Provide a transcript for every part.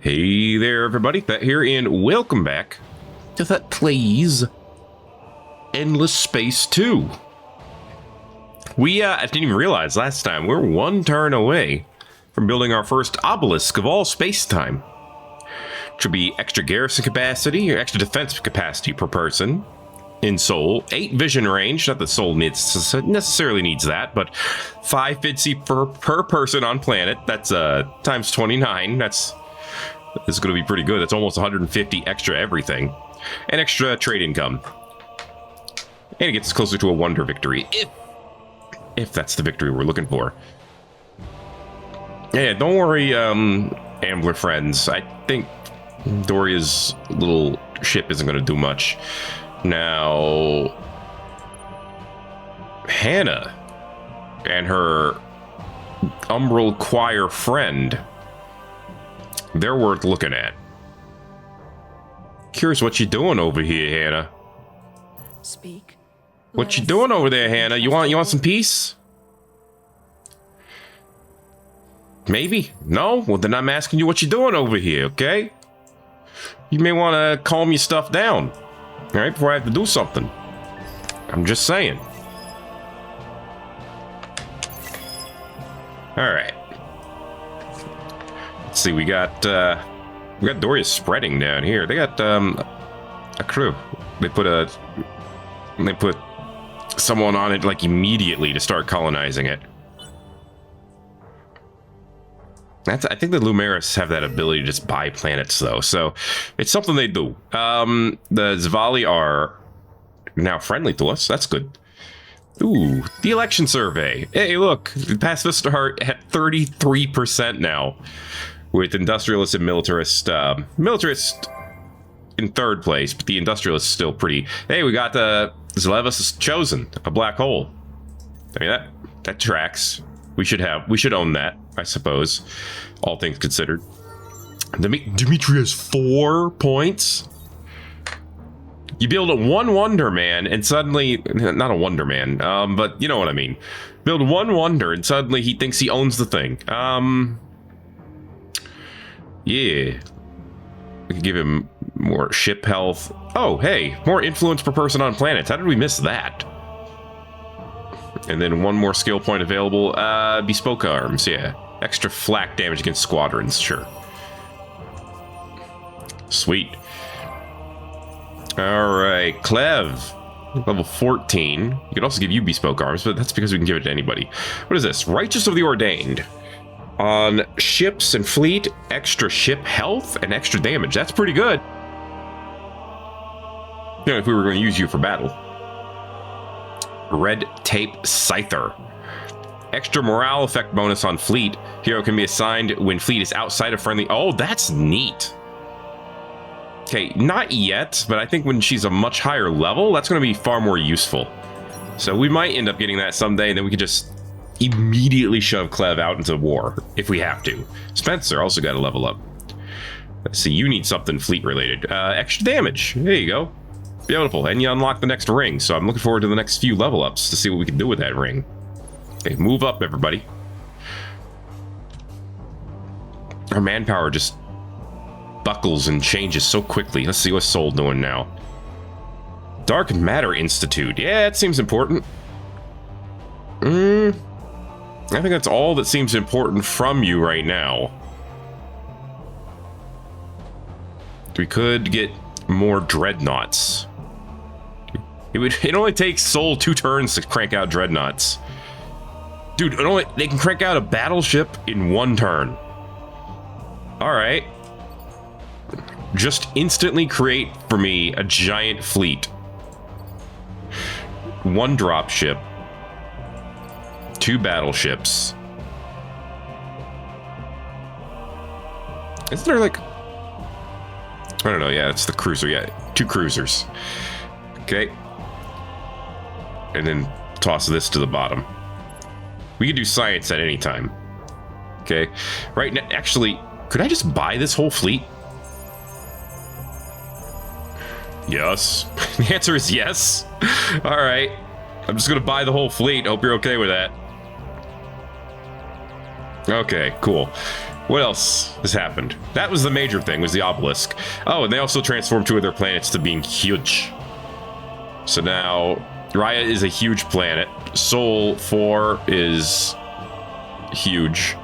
Hey there, everybody. Thet here, and welcome back to Thet Plays Endless Space 2. I didn't even realize last time, we're one turn away from building our first obelisk of all space-time. Should be extra garrison capacity, or extra defense capacity per person in Sol, 8 vision range, not that Sol necessarily needs that, but 5 FIDC per person on planet, that's times 29, this is going to be pretty good. That's almost 150 extra everything. And extra trade income. And it gets closer to a wonder victory. If that's the victory we're looking for. Yeah, don't worry, Ambler friends. I think Doria's little ship isn't going to do much. Now, Hannah and her Umbral Choir friend, they're worth looking at. Curious what you doing over here, Hannah. Speak. What you doing over there, Hannah? You want some peace? Maybe? No? Well, then I'm asking you what you doing over here, okay? You may want to calm your stuff down, all right, before I have to do something. I'm just saying. All right. Let's see, we got Doria spreading down here. They got a crew. They put someone on it like immediately to start colonizing it. I think the Lumeris have that ability to just buy planets, though, so it's something they do. The Zvali are now friendly to us. That's good. Ooh, the election survey. Hey, look, pacifists are at 33% now, with industrialist and militarist. Militarist in third place, but the industrialist is still pretty. Hey, we got Zlevus is chosen, a black hole. I mean, that tracks. We should own that, I suppose, all things considered. Dimitri has 4 points. You build a one Wonder Man, and suddenly, not a Wonder Man, but you know what I mean. Build one Wonder, and suddenly he thinks he owns the thing. Yeah. We could give him more ship health. Oh, hey, more influence per person on planets. How did we miss that? And then one more skill point available. Bespoke arms, yeah. Extra flak damage against squadrons, sure. Sweet. Alright, Clev. Level 14. You could also give you bespoke arms, but that's because we can give it to anybody. What is this? Righteous of the Ordained. On ships and fleet, extra ship health and extra damage. That's pretty good. You know, if we were going to use you for battle. Red Tape Scyther. Extra morale effect bonus on fleet. Hero can be assigned when fleet is outside of friendly. Oh, that's neat. Okay, not yet, but I think when she's a much higher level, that's going to be far more useful. So we might end up getting that someday, and then we could just immediately shove Clev out into war if we have to. Spencer also got to level up. Let's see, you need something fleet related. Extra damage. There you go. Beautiful. And you unlock the next ring, so I'm looking forward to the next few level ups to see what we can do with that ring. Okay, move up, everybody. Our manpower just buckles and changes so quickly. Let's see what Sol doing now. Dark Matter Institute. Yeah, it seems important. I think that's all that seems important from you right now. We could get more dreadnoughts. It only takes Sol 2 turns to crank out dreadnoughts. Dude, they can crank out a battleship in 1 turn. Alright. Just instantly create for me a giant fleet. 1 dropship. 2 battleships. Isn't there like... I don't know, yeah, it's the cruiser, yeah. 2 cruisers. Okay. And then toss this to the bottom. We can do science at any time. Okay. Right now, actually, could I just buy this whole fleet? Yes. The answer is yes. All right. I'm just going to buy the whole fleet. Hope you're okay with that. Okay, cool. What else has happened? That was the major thing, was the obelisk. Oh, and they also transformed 2 of their planets to being huge. So now, Raya is a huge planet. Sol 4 is huge.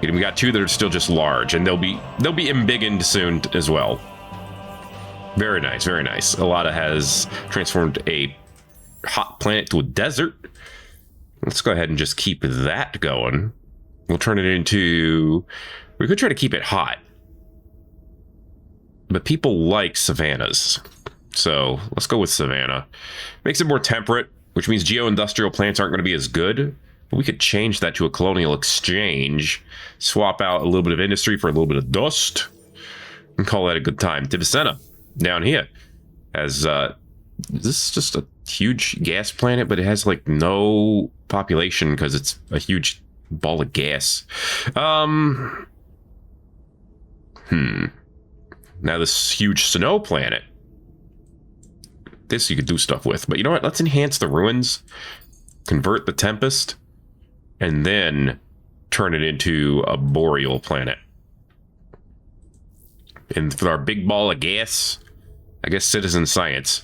And we got 2 that are still just large, and they'll be embiggened soon as well. Very nice, very nice. Alada has transformed a hot planet to a desert. Let's go ahead and just keep that going. We'll turn it into... We could try to keep it hot. But people like savannas. So let's go with savanna. Makes it more temperate, which means geo-industrial plants aren't going to be as good. But we could change that to a colonial exchange. Swap out a little bit of industry for a little bit of dust. And call that a good time. Tivicena, down here. As, this is just a huge gas planet, but it has, like, no population because it's a huge ball of gas. Now this huge snow planet. This you could do stuff with. But you know what? Let's enhance the ruins. Convert the Tempest. And then turn it into a boreal planet. And for our big ball of gas, I guess citizen science.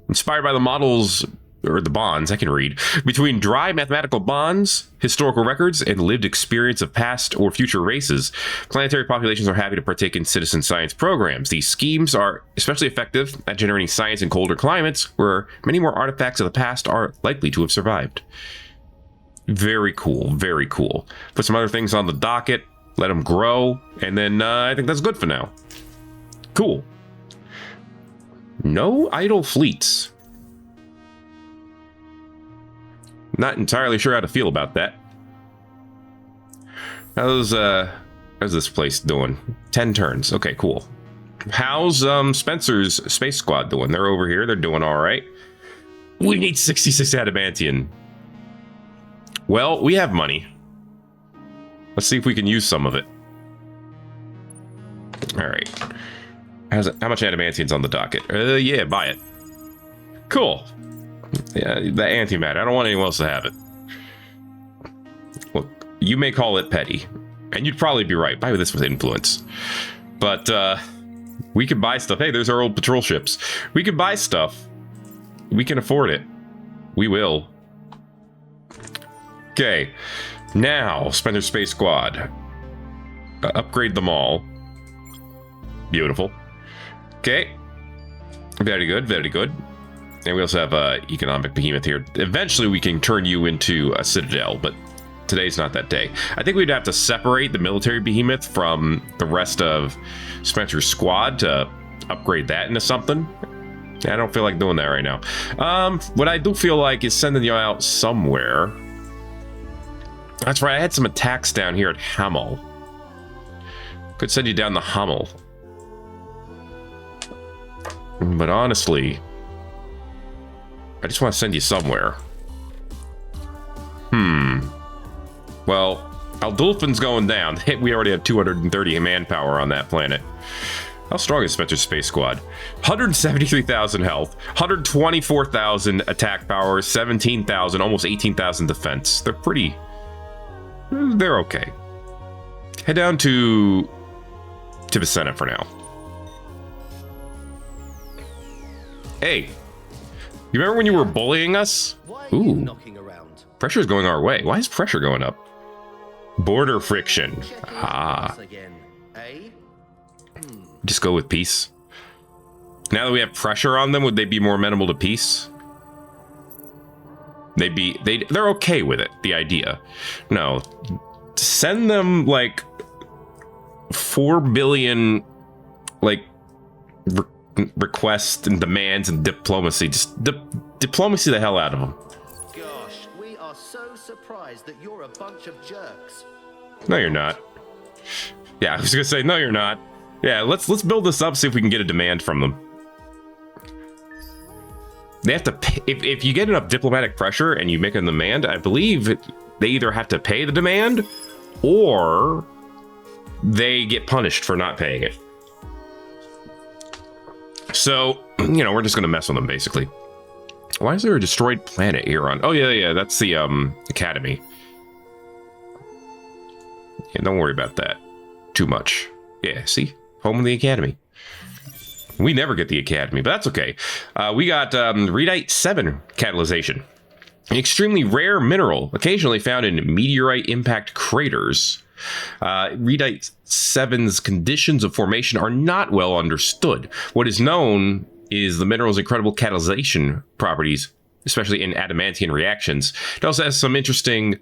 Inspired by the models, or the bonds, I can read, between dry mathematical bonds, historical records, and lived experience of past or future races, planetary populations are happy to partake in citizen science programs. These schemes are especially effective at generating science in colder climates, where many more artifacts of the past are likely to have survived. Very cool, very cool. Put some other things on the docket, let them grow, and then I think that's good for now. Cool. No idle fleets. Not entirely sure how to feel about that. How's this place doing? 10 turns. Okay, cool. How's Spencer's space squad doing? They're over here. They're doing all right. We need 66 adamantium. Well, we have money. Let's see if we can use some of it. All right. How much adamantium's on the docket? Yeah, buy it. Cool. Yeah, the antimatter. I don't want anyone else to have it. Look, you may call it petty, and you'd probably be right. Buy this with influence. But we can buy stuff. Hey, there's our old patrol ships. We can buy stuff. We can afford it. We will. Okay. Now, Spencer Space Squad. Upgrade them all. Beautiful. Okay. Very good, very good. And we also have economic behemoth here. Eventually we can turn you into a citadel, but today's not that day. I think we'd have to separate the military behemoth from the rest of Spencer's squad to upgrade that into something. I don't feel like doing that right now. What I do feel like is sending you out somewhere. That's right, I had some attacks down here at Hamel. Could send you down the Hamel. But honestly, I just want to send you somewhere. Well, Aldulfin's going down. We already have 230 manpower on that planet. How strong is Spencer's Space Squad? 173,000 health, 124,000 attack power, 17,000, almost 18,000 defense. They're pretty... They're okay. Head down to Tivicena for now. Hey, you remember when you were bullying us? Ooh, knocking around. Pressure's going our way. Why is pressure going up? Border friction. Ah. Just go with peace. Now that we have pressure on them, would they be more amenable to peace? They're okay with it, the idea. No. Send them like 4 billion like requests and demands and diplomacy. Just diplomacy the hell out of them. Gosh, we are so surprised that you're a bunch of jerks. No, you're not. Yeah, I was gonna say no, you're not. Yeah, let's build this up, see if we can get a demand from them. They have to pay, if you get enough diplomatic pressure and you make a demand, I believe they either have to pay the demand or they get punished for not paying it. So, you know, we're just going to mess with them, basically. Why is there a destroyed planet here on... Oh, yeah, that's the Academy. Yeah, don't worry about that too much. Yeah, see? Home of the Academy. We never get the Academy, but that's okay. We got Reedite 7 catalyzation. An extremely rare mineral, occasionally found in meteorite impact craters. Reedite 7's conditions of formation are not well understood. What is known is the mineral's incredible catalyzation properties, especially in adamantium reactions. It also has some interesting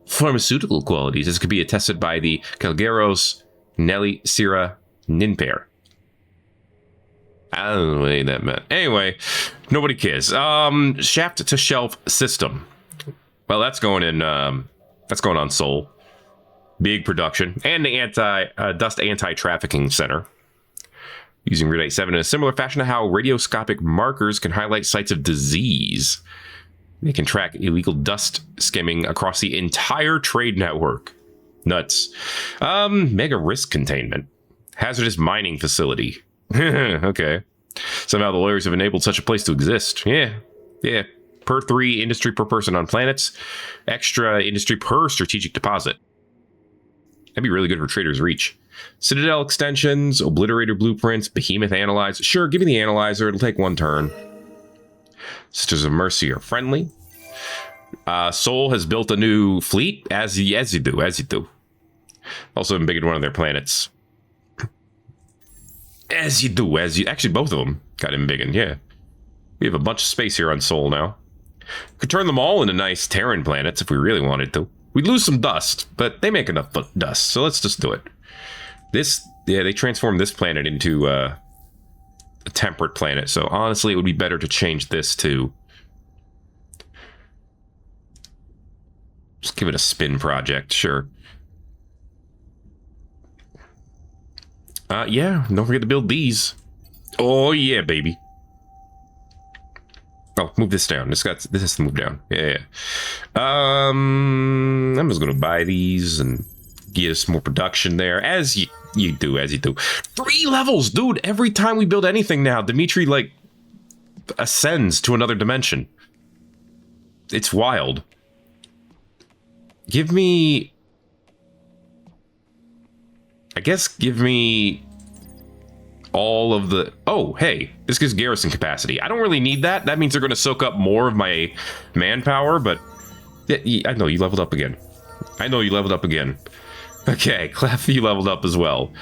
pharmaceutical qualities. This could be attested by the Calgeros Nelly Syrah Ninper. I don't know what that meant. Anyway, nobody cares. Shaft to shelf system. Well, that's going in. That's going on Sol. Big production and the dust anti-trafficking center. Using Reedite 7 in a similar fashion to how radioscopic markers can highlight sites of disease. They can track illegal dust skimming across the entire trade network. Nuts. Mega risk containment. Hazardous mining facility. Okay. Somehow the lawyers have enabled such a place to exist. Yeah. Per 3 industry per person on planets. Extra industry per strategic deposit. That'd be really good for traders' reach. Citadel extensions, obliterator blueprints, behemoth analyzer. Sure, give me the analyzer. It'll take 1 turn. Sisters of Mercy are friendly. Sol has built a new fleet, as you do. Also embiggened one of their planets. As you do. Actually, both of them got embiggened, yeah. We have a bunch of space here on Sol now. Could turn them all into nice Terran planets if we really wanted to. We'd lose some dust, but they make enough dust, so let's just do it. They transformed this planet into a temperate planet, so honestly, it would be better to change this to... Just give it a spin project, sure. Yeah, don't forget to build these. Oh, yeah, baby. Oh, move this down. This has to move down. Yeah. I'm just gonna buy these and get us more production there, as you do. 3 levels, dude. Every time we build anything now, Dimitri like ascends to another dimension. It's wild. Give me all of the... Oh, hey, this gives garrison capacity. I don't really need that. That means they're going to soak up more of my manpower, but... I know you leveled up again. Okay, Clef, you leveled up as well.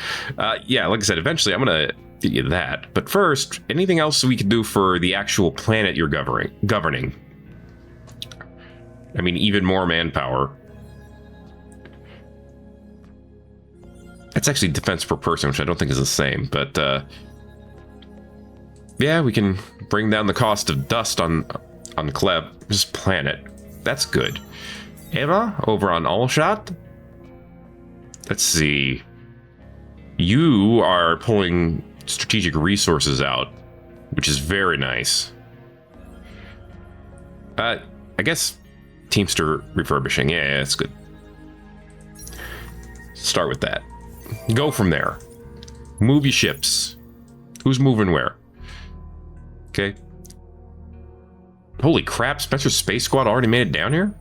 Yeah, like I said, eventually I'm going to get you that. But first, anything else we could do for the actual planet you're governing? I mean, even more manpower. It's actually defense per person, which I don't think is the same, but yeah, we can bring down the cost of dust on Cleb's planet. That's good. Eva, over on Allshot. Let's see. You are pulling strategic resources out, which is very nice. I guess Teamster refurbishing. Yeah, that's good. Start with that. Go from there. Move your ships. Who's moving where? Okay. Holy crap, Spencer's Space Squad already made it down here?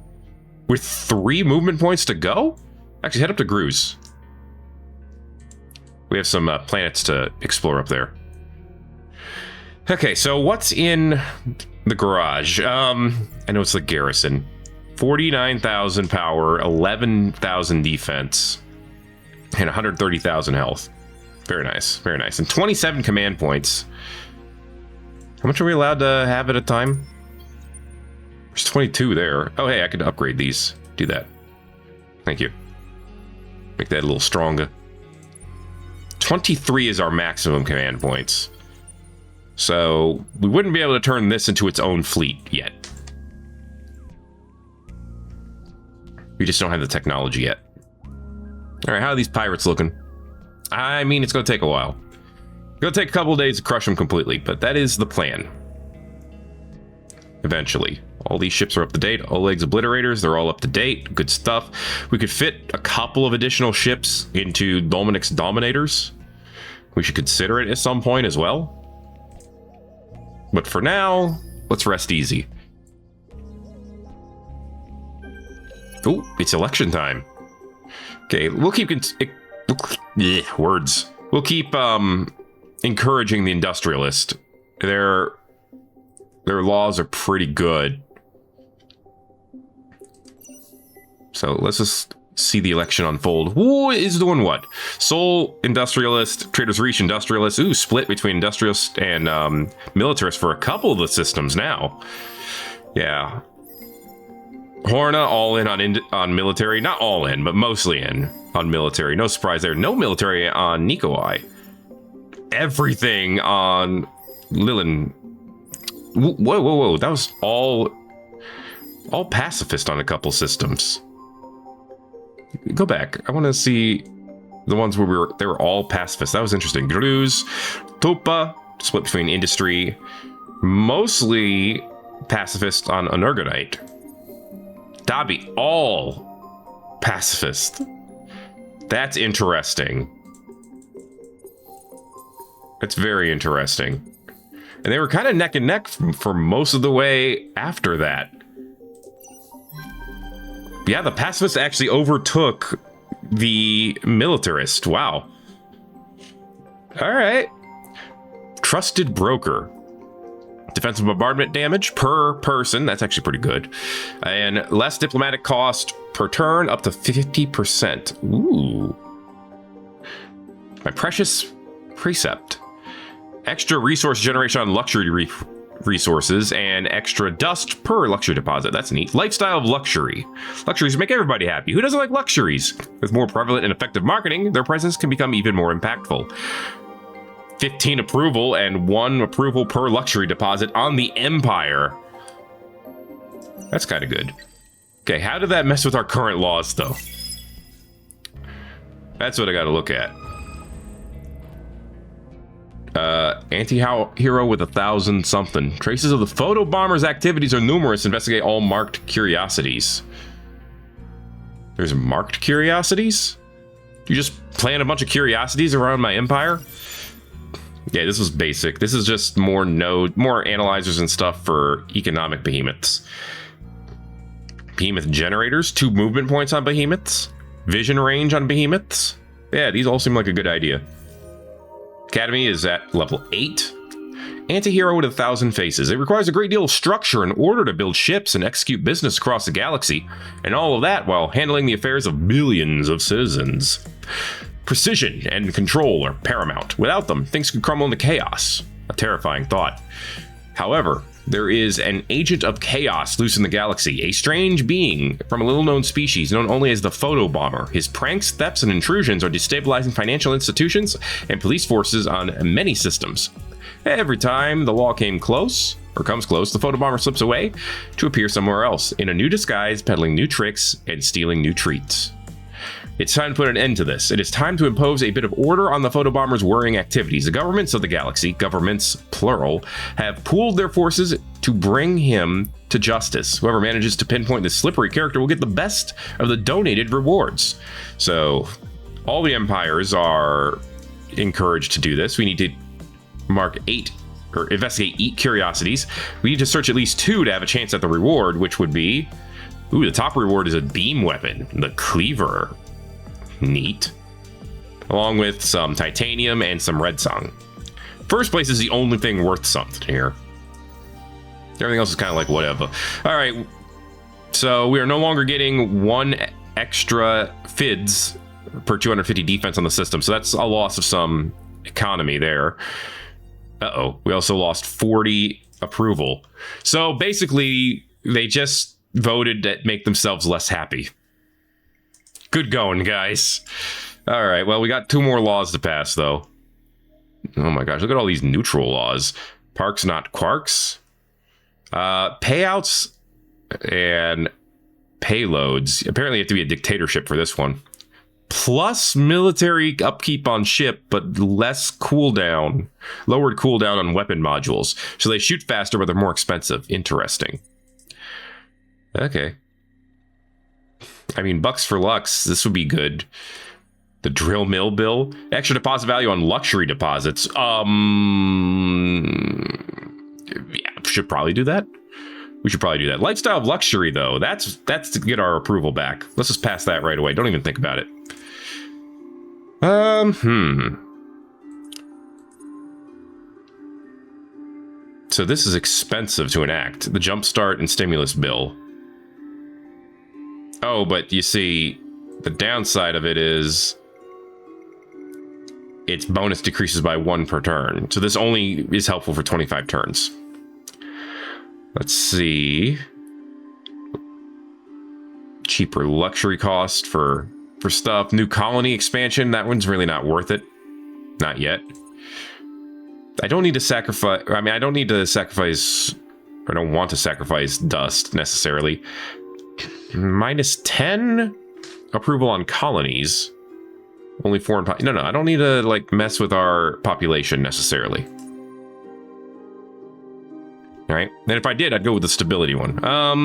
With 3 movement points to go? Actually, head up to Gruz. We have some planets to explore up there. Okay, so what's in the garage? I know it's the garrison. 49,000 power, 11,000 defense. And 130,000 health. Very nice, very nice. And 27 command points. How much are we allowed to have at a time? There's 22 there. Oh, hey, I could upgrade these. Do that. Thank you. Make that a little stronger. 23 is our maximum command points. So we wouldn't be able to turn this into its own fleet yet. We just don't have the technology yet. All right, how are these pirates looking? I mean, it's going to take a while. It's going to take a couple of days to crush them completely, but that is the plan. Eventually. All these ships are up to date. Oleg's obliterators, they're all up to date. Good stuff. We could fit a couple of additional ships into Dominic's Dominators. We should consider it at some point as well. But for now, let's rest easy. Oh, it's election time. Okay, we'll keep words. We'll keep encouraging the industrialist. Their laws are pretty good. So let's just see the election unfold. Who is doing what? Sole industrialist, Traders Reach industrialist. Ooh, split between industrialist and militarist for a couple of the systems now. Yeah. Horna all in on military. Not all in, but mostly in on military. No surprise there. No military on Nikoi. Everything on Lilin. Whoa. That was all pacifist on a couple systems. Go back. I want to see the ones where they were all pacifist. That was interesting. Gruz, Tupa, split between industry, mostly pacifist on Energonite. Dabi, all pacifist. That's interesting. That's very interesting. And they were kind of neck and neck for most of the way after that. Yeah, the pacifists actually overtook the militarist. Wow. All right. Trusted broker. Defensive bombardment damage per person. That's actually pretty good. And less diplomatic cost per turn, up to 50%. Ooh. My precious precept. Extra resource generation on luxury resources and extra dust per luxury deposit. That's neat. Lifestyle of luxury. Luxuries make everybody happy. Who doesn't like luxuries? With more prevalent and effective marketing, their presence can become even more impactful. 15 approval and 1 approval per luxury deposit on the Empire. That's kind of good. Okay, how did that mess with our current laws, though? That's what I got to look at. Anti-hero with 1,000 something. Traces of the photo bomber's activities are numerous. Investigate all marked curiosities. There's marked curiosities? You just plant a bunch of curiosities around my empire? Yeah, this was basic. This is just more analyzers and stuff for economic behemoths. Behemoth generators, 2 movement points on behemoths. Vision range on behemoths. Yeah, these all seem like a good idea. Academy is at level 8. Anti-hero with 1,000 faces. It requires a great deal of structure in order to build ships and execute business across the galaxy, and all of that while handling the affairs of millions of citizens. Precision and control are paramount. Without them, things could crumble into chaos. A terrifying thought. However, there is an agent of chaos loose in the galaxy, a strange being from a little-known species known only as the Photo Bomber. His pranks, thefts, and intrusions are destabilizing financial institutions and police forces on many systems. Every time the law comes close, the Photo Bomber slips away to appear somewhere else, in a new disguise, peddling new tricks and stealing new treats. It's time to put an end to this. It is time to impose a bit of order on the Photo Bomber's worrying activities. The governments of the galaxy, governments plural, have pooled their forces to bring him to justice. Whoever manages to pinpoint this slippery character will get the best of the donated rewards. So, all the empires are encouraged to do this. We need to mark 8 or investigate 8 curiosities. We need to search at least 2 to have a chance at the reward, which would be, ooh, the top reward is a beam weapon, the Cleaver. Neat. Along with some titanium and some red song. First place is the only thing worth something here. Everything else is kind of like whatever. All right. So we are no longer getting 1 extra FIDS per 250 defense on the system. So that's a loss of some economy there. Uh-oh. We also lost 40 approval. So basically, they just voted to make themselves less happy. Good going, guys. All right, well, we got 2 more laws to pass, though. Oh my gosh, look at all these neutral laws. Parks, not quarks. Payouts and payloads. Apparently, you have to be a dictatorship for this one. Plus military upkeep on ship, but less cooldown. Lowered cooldown on weapon modules. So they shoot faster, but they're more expensive. Interesting. Okay. I mean, bucks for lux, this would be good. The drill mill bill. Extra deposit value on luxury deposits. Yeah, should probably do that. We should probably do that. Lifestyle of luxury, though. That's to get our approval back. Let's just pass that right away. Don't even think about it. So this is expensive to enact. The Jumpstart and Stimulus Bill. Oh, but you see, the downside of it is its bonus decreases by 1 per turn. So this only is helpful for 25 turns. Let's see. Cheaper luxury cost for stuff. New colony expansion. That one's really not worth it. Not yet. I don't need to sacrifice... I mean, I don't need to sacrifice... I don't want to sacrifice dust, necessarily. Minus 10 approval on colonies. Only foreign... No, I don't need to, like, mess with our population, necessarily. Alright. Then if I did, I'd go with the stability one. I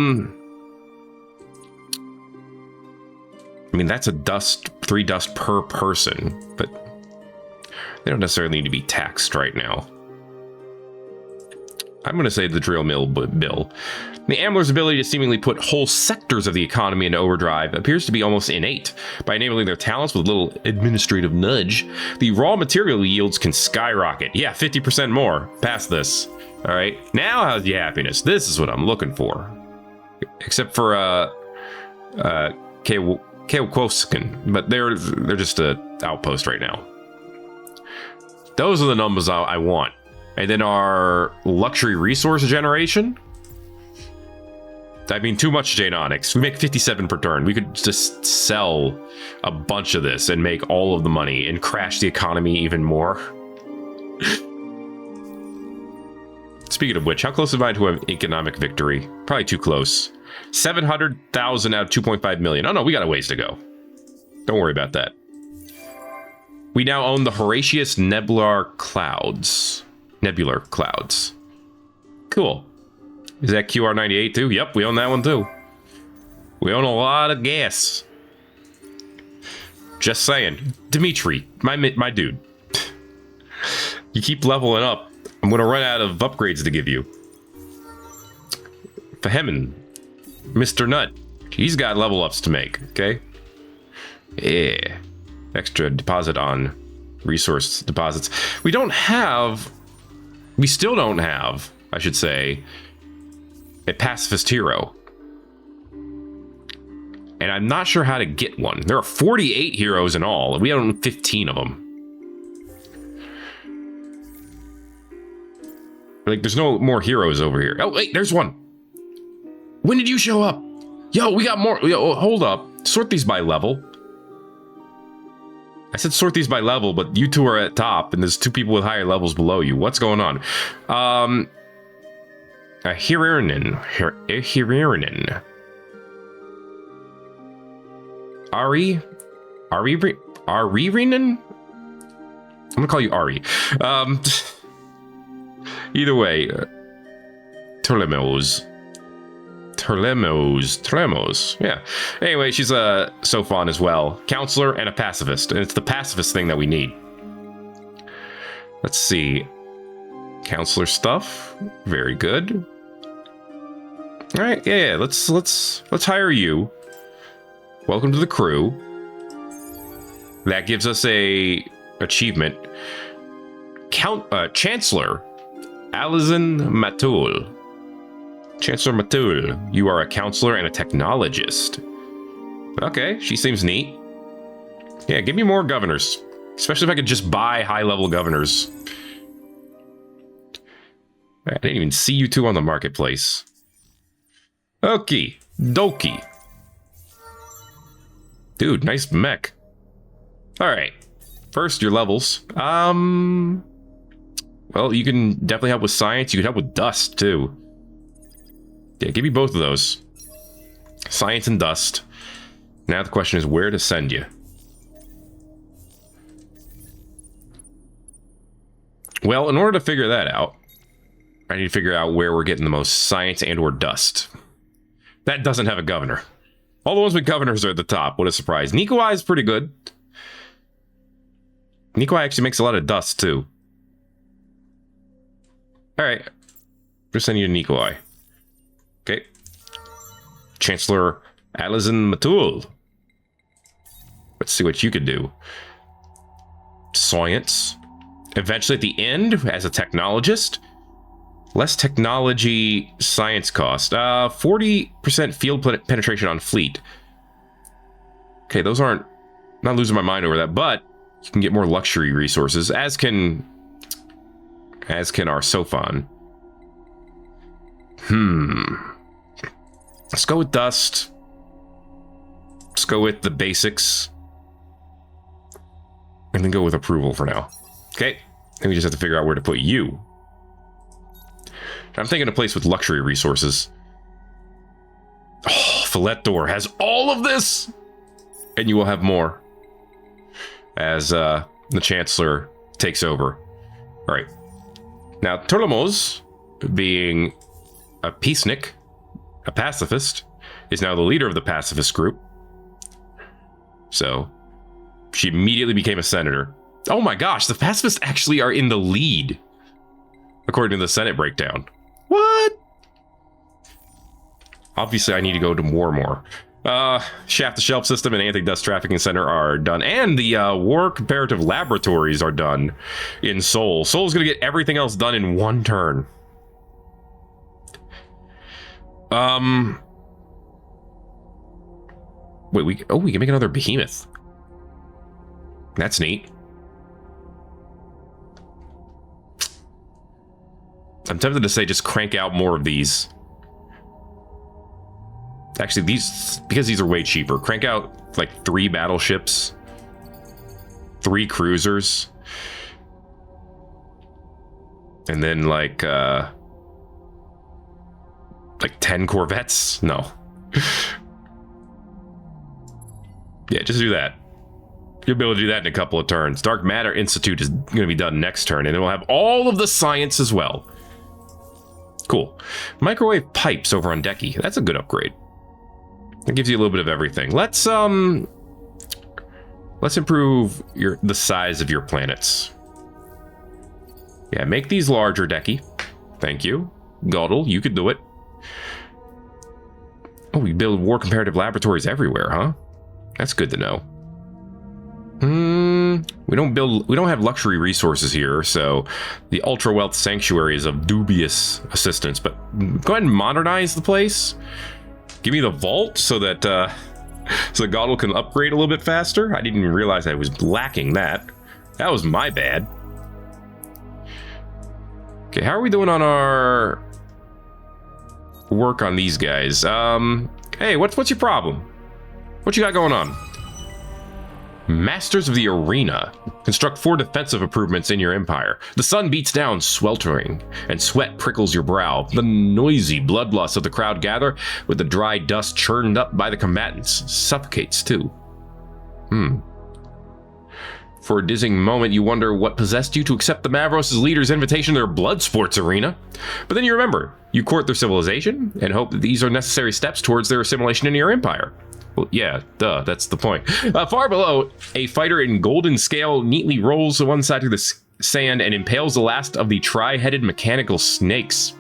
mean, that's a dust... 3 dust per person, but... they don't necessarily need to be taxed right now. I'm going to say the drill mill bill. The Ambler's ability to seemingly put whole sectors of the economy into overdrive appears to be almost innate. By enabling their talents with a little administrative nudge, the raw material yields can skyrocket. Yeah, 50% more. Past this. All right. Now how's your happiness? This is what I'm looking for. Except for Keokwoskin, but they're just a outpost right now. Those are the numbers I want. And then our luxury resource generation. I mean, too much Janonics. We make 57 per turn. We could just sell a bunch of this and make all of the money and crash the economy even more. Speaking of which, how close am I to an economic victory? Probably too close. 700,000 out of 2.5 million. Oh no, we got a ways to go. Don't worry about that. We now own the Horatius Nebular Clouds. Cool. Is that QR98 too? Yep, we own that one too. We own a lot of gas. Just saying. Dimitri, my dude. You keep leveling up. I'm going to run out of upgrades to give you. Behemoth, Mr. Nut. He's got level ups to make, okay? Yeah. Extra deposit on resource deposits. We still don't have, I should say, a pacifist hero. And I'm not sure how to get one. There are 48 heroes in all. We own 15 of them. Like, there's no more heroes over here. Oh, wait, there's one. When did you show up? Yo, we got more. Yo, hold up. Sort these by level. I said sort these by level, but you two are at top, and there's 2 people with higher levels below you. What's going on? A Hirinen. Aririnen? I'm gonna call you Ari. Either way, Terlemos. Yeah. Anyway, she's a Sophon as well. Counselor and a pacifist. And it's the pacifist thing that we need. Let's see. Counselor stuff. Very good. All right. Yeah. Let's hire you. Welcome to the crew. That gives us a achievement. Chancellor Alizan Matul. Chancellor Matul, you are a counselor and a technologist. Okay, she seems neat. Yeah, give me more governors. Especially if I could just buy high-level governors. I didn't even see you two on the marketplace. Okie dokie. Dude, nice mech. Alright. First, your levels. Well, you can definitely help with science. You can help with dust, too. Yeah, give me both of those. Science and dust. Now the question is where to send you. Well, in order to figure that out, I need to figure out where we're getting the most science and or dust. That doesn't have a governor. All the ones with governors are at the top. What a surprise. Nikoi is pretty good. Nikoi actually makes a lot of dust, too. Alright. Just send you to Nikoi. Okay. Chancellor Alizan Matul. Let's see what you could do. science. Eventually, at the end, as a technologist, less technology science cost. 40% field penetration on fleet. Okay, those aren't, not losing my mind over that, but you can get more luxury resources, as can our Sophon. Let's go with dust. Let's go with the basics. And then go with approval for now. Okay, then we just have to figure out where to put you. I'm thinking a place with luxury resources. Oh, Philetdor has all of this! And you will have more. As the Chancellor takes over. Alright. Now, Torlemos, being a peacenik, a pacifist, is now the leader of the pacifist group. So, she immediately became a senator. Oh my gosh, the pacifists actually are in the lead, according to the Senate breakdown. What? Obviously, I need to go to war more. Shaft to Shelf System and Anti-Dust Trafficking Center are done. And the War Comparative Laboratories are done in Seoul. Seoul's going to get everything else done in one turn. Wait, we can make another behemoth. That's neat. I'm tempted to say just crank out more of these. Actually, because these are way cheaper, crank out like 3 battleships, 3 cruisers, and then like 10 corvettes. No. Yeah, just do that. You'll be able to do that in a couple of turns. Dark Matter Institute is going to be done next turn, and then we'll have all of the science as well. Cool. Microwave pipes over on Decky. That's a good upgrade. It gives you a little bit of everything. Let's improve the size of your planets. Yeah, make these larger, Decky. Thank you. Goddle, you could do it. Oh, we build war comparative laboratories everywhere, huh? That's good to know. We don't have luxury resources here, so the ultra wealth sanctuary is of dubious assistance, but go ahead and modernize the place. Give me the vault so that Goddle can upgrade a little bit faster. I didn't even realize I was lacking that. That was my bad. Okay, how are we doing on our work on these guys? Hey, what's your problem? What you got going on? Masters of the Arena. Construct 4 defensive improvements in your empire. The sun beats down, sweltering, and sweat prickles your brow. The noisy bloodlust of the crowd gather, with the dry dust churned up by the combatants. Suffocates, too. For a dizzying moment, you wonder what possessed you to accept the Mavros' leader's invitation to their blood sports arena. But then you remember, you court their civilization, and hope that these are necessary steps towards their assimilation into your empire. Well, yeah, duh, that's the point. Far below, a fighter in golden scale neatly rolls to one side through the sand and impales the last of the tri-headed mechanical snakes.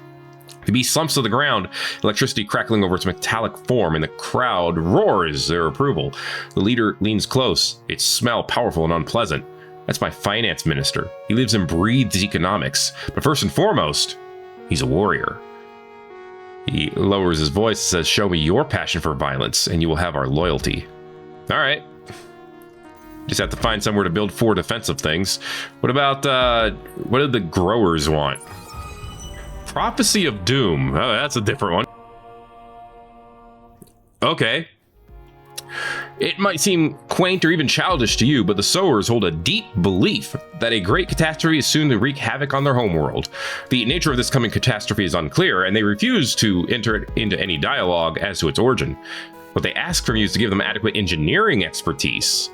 The beast slumps to the ground, electricity crackling over its metallic form, and the crowd roars their approval. The leader leans close, its smell powerful and unpleasant. That's my finance minister. He lives and breathes economics, but first and foremost, he's a warrior. He lowers his voice and says, "Show me your passion for violence, and you will have our loyalty." All right. Just have to find somewhere to build 4 defensive things. What about, what did the growers want? Prophecy of Doom. Oh, that's a different one. Okay. It might seem quaint or even childish to you, but the sowers hold a deep belief that a great catastrophe is soon to wreak havoc on their homeworld. The nature of this coming catastrophe is unclear, and they refuse to enter into any dialogue as to its origin. What they ask from you is to give them adequate engineering expertise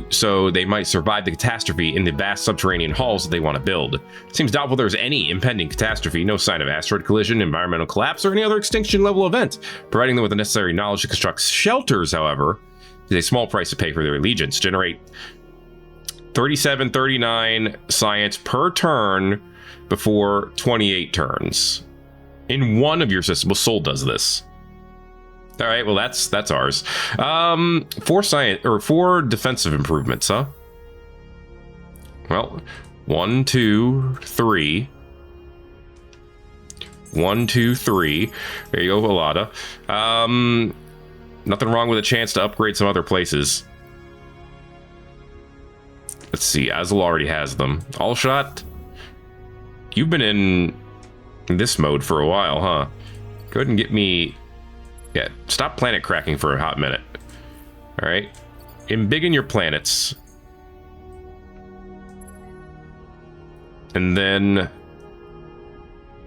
so they might survive the catastrophe in the vast subterranean halls that they want to build. It seems doubtful there's any impending catastrophe, no sign of asteroid collision, environmental collapse, or any other extinction-level event. Providing them with the necessary knowledge to construct shelters, however, is a small price to pay for their allegiance. Generate 37-39 science per turn before 28 turns. In one of your systems, well, Sol does this. All right, well, that's ours. 4 defensive improvements, huh? Well, 1, 2, 3. 1, 2, 3. There you go, Valada. Nothing wrong with a chance to upgrade some other places. Let's see, Azul already has them. Allshot, you've been in this mode for a while, huh? Go ahead and get me... Yeah, stop planet cracking for a hot minute. Alright. Embiggen your planets. And then...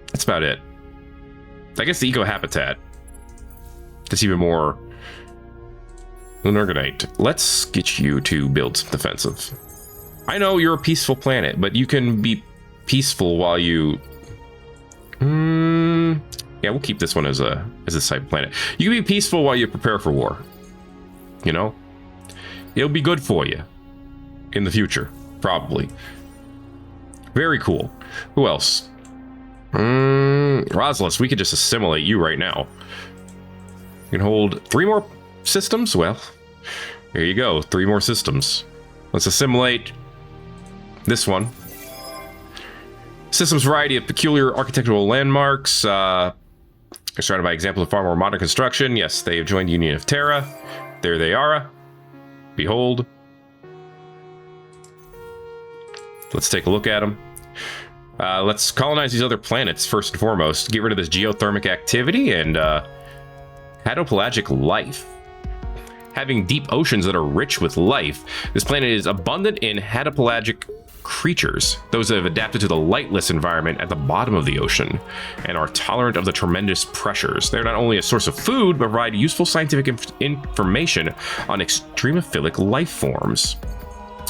that's about it. I guess the eco-habitat. That's even more... Lunergonite. Let's get you to build some defensive. I know you're a peaceful planet, but you can be peaceful while you... yeah, we'll keep this one as a side planet. You can be peaceful while you prepare for war. You know? It'll be good for you. In the future. Probably. Very cool. Who else? Roslus, we could just assimilate you right now. You can hold 3 more systems? Well, there you go. 3 more systems. Let's assimilate this one. System's variety of peculiar architectural landmarks. They're surrounded by examples of far more modern construction. Yes, they have joined the Union of Terra. There they are. Behold. Let's take a look at them. Let's colonize these other planets first and foremost. Get rid of this geothermic activity and hadopelagic life. Having deep oceans that are rich with life, this planet is abundant in hadopelagic creatures, those that have adapted to the lightless environment at the bottom of the ocean and are tolerant of the tremendous pressures. They're not only a source of food, but provide useful scientific information on extremophilic life forms.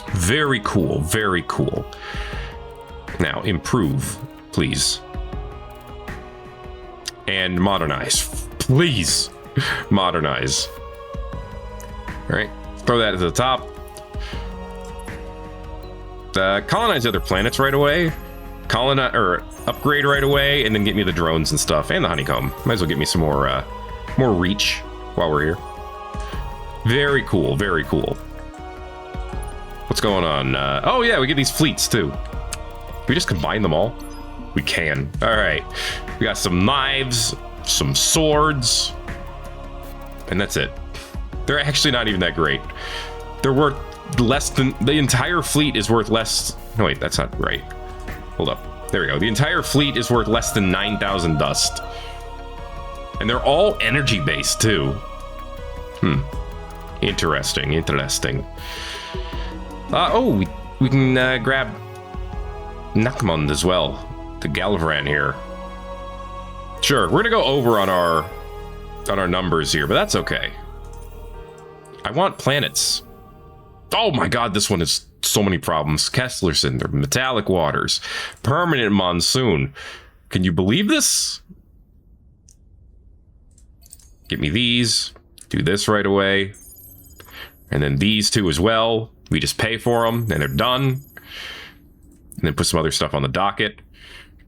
Very cool, very cool. Now, improve, please. And modernize. Please, modernize. All right, throw that at the top. Colonize other planets right away. Colonize or upgrade right away, and then get me the drones and stuff, and the honeycomb. Might as well get me some more reach while we're here. Very cool, very cool. What's going on? Oh yeah, we get these fleets too. Can we just combine them all? We can. All right, we got some knives, some swords, and that's it. They're actually not even that great. They're worth less than... the entire fleet is worth less... no, wait, that's not right. Hold up. There we go. The entire fleet is worth less than 9,000 dust. And they're all energy-based, too. Interesting, interesting. Oh, we can grab Nakmund as well. The Galvran here. Sure, we're gonna go over on our numbers here, but that's okay. I want planets. Oh my god, this one has so many problems. Kesslerson, the metallic waters, permanent monsoon. Can you believe this? Get me these. Do this right away. And then these two as well. We just pay for them, and they're done. And then put some other stuff on the docket.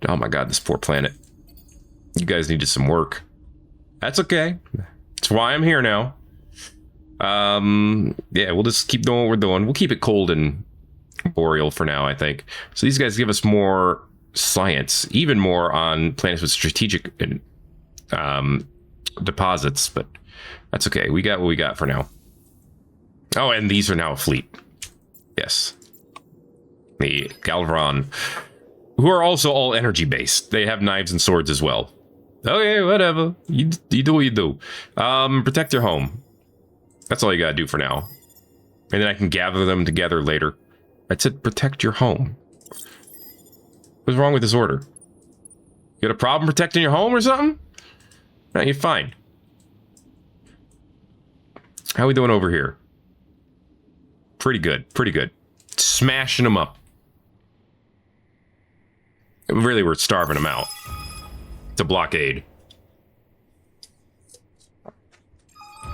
Oh my god, this poor planet. You guys needed some work. That's okay. That's why I'm here now. Yeah, we'll just keep doing what we're doing. We'll keep it cold and boreal for now, I think. So these guys give us more science, even more on planets with strategic deposits, but that's okay. We got what we got for now. Oh, and these are now a fleet. Yes. The Galvran, who are also all energy based. They have knives and swords as well. Okay, whatever. You do what you do. Protect your home. That's all you gotta do for now. And then I can gather them together later. I said protect your home. What's wrong with this order? You got a problem protecting your home or something? No, you're fine. How we doing over here? Pretty good, pretty good. Smashing them up. Really, we're starving them out. It's a blockade.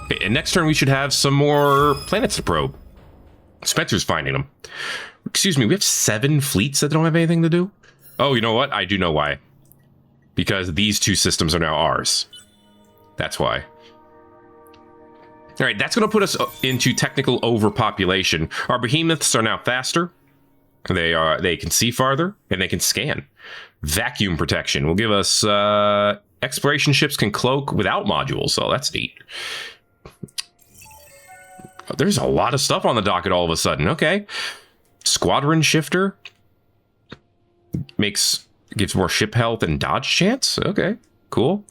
Okay, and next turn we should have some more planets to probe. Spencer's finding them. Excuse me, we have 7 fleets that don't have anything to do? Oh, you know what? I do know why. Because these 2 systems are now ours. That's why. All right, that's going to put us into technical overpopulation. Our behemoths are now faster. They can see farther and they can scan. Vacuum protection will give us exploration ships can cloak without modules, so that's neat. There's a lot of stuff on the docket all of a sudden. Okay. Squadron shifter gives more ship health and dodge chance. Okay, cool.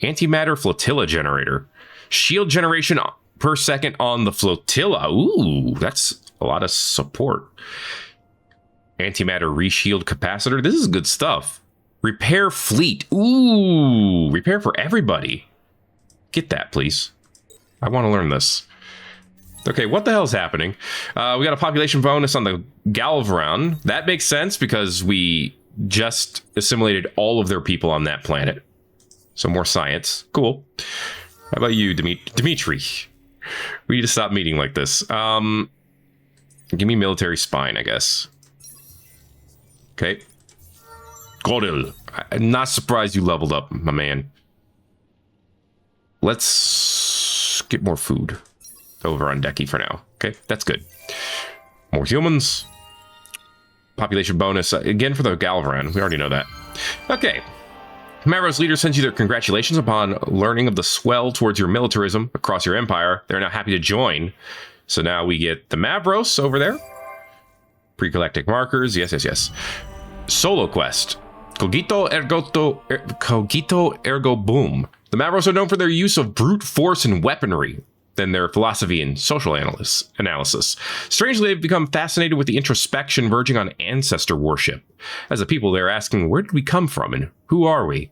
Antimatter flotilla generator. Shield generation per second on the flotilla. Ooh, that's a lot of support. Antimatter reshield capacitor. This is good stuff. Repair fleet. Ooh, repair for everybody. Get that, please. I want to learn this. Okay, what the hell's happening? We got a population bonus on the Galvran. That makes sense because we just assimilated all of their people on that planet. So more science. Cool. How about you, Dimitri? We need to stop meeting like this. Give me military spine, I guess. Okay. Goril. I'm not surprised you leveled up, my man. Let's get more food over on Decky for now. Okay, that's good. More humans. Population bonus. Again for the Galvran. We already know that. Okay. Mavros leader sends you their congratulations upon learning of the swell towards your militarism across your empire. They're now happy to join. So now we get the Mavros over there. Pre-galactic markers. Yes, yes, yes. Solo quest. Cogito ergo boom. The Mavros are known for their use of brute force and weaponry than their philosophy and social analysis. Strangely, they've become fascinated with the introspection verging on ancestor worship. As a people, they're asking, where did we come from and who are we?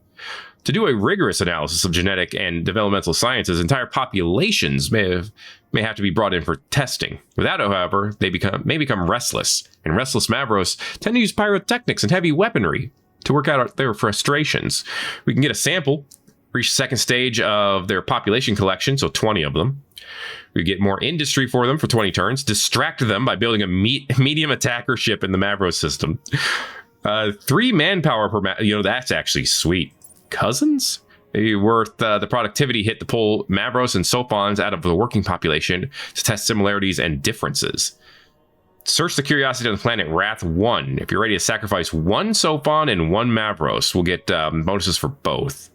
To do a rigorous analysis of genetic and developmental sciences, entire populations may have to be brought in for testing. Without it, however, they may become restless, and restless Mavros tend to use pyrotechnics and heavy weaponry to work out their frustrations. We can get a sample, reach the second stage of their population collection, so 20 of them. We get more industry for them for 20 turns, distract them by building a medium attacker ship in the Mavros system. 3 manpower per that's actually sweet. Cousins? Maybe worth the productivity hit to pull Mavros and Sophons out of the working population to test similarities and differences. Search the curiosity on the planet Wrath 1. If you're ready to sacrifice 1 Sophon and 1 Mavros, we'll get bonuses for both.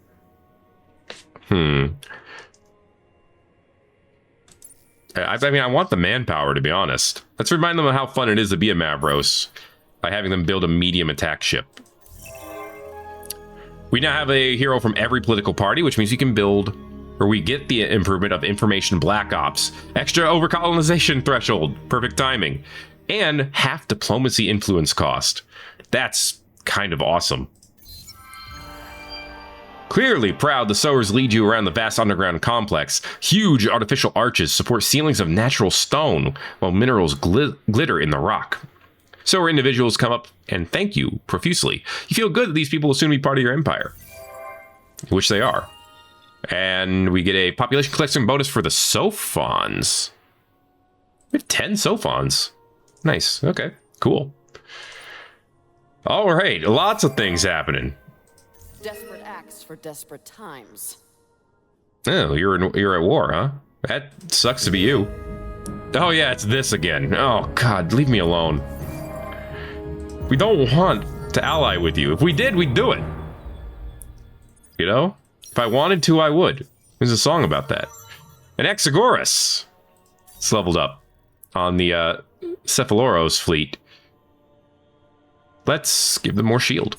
I mean, I want the manpower, to be honest. Let's remind them of how fun it is to be a Mavros by having them build a medium attack ship. We now have a hero from every political party, which means we can build, or we get the improvement of information black ops, extra overcolonization threshold, perfect timing, and half diplomacy influence cost. That's kind of awesome. Clearly proud, the sowers lead you around the vast underground complex. Huge artificial arches support ceilings of natural stone, while minerals glitter in the rock. Sower individuals come up and thank you profusely. You feel good that these people will soon be part of your empire, which they are. And we get a population collection bonus for the Sophons. We have 10 Sophons. Nice. Okay, cool. All right, lots of things happening. Desperate acts for desperate times. Oh, you're at war, huh? That sucks to be you. Oh yeah, it's this again. Oh God, leave me alone. We don't want to ally with you. If we did, we'd do it. You know? If I wanted to, I would. There's a song about that. And Exagoras. It's leveled up on the Cephaloros fleet. Let's give them more shield.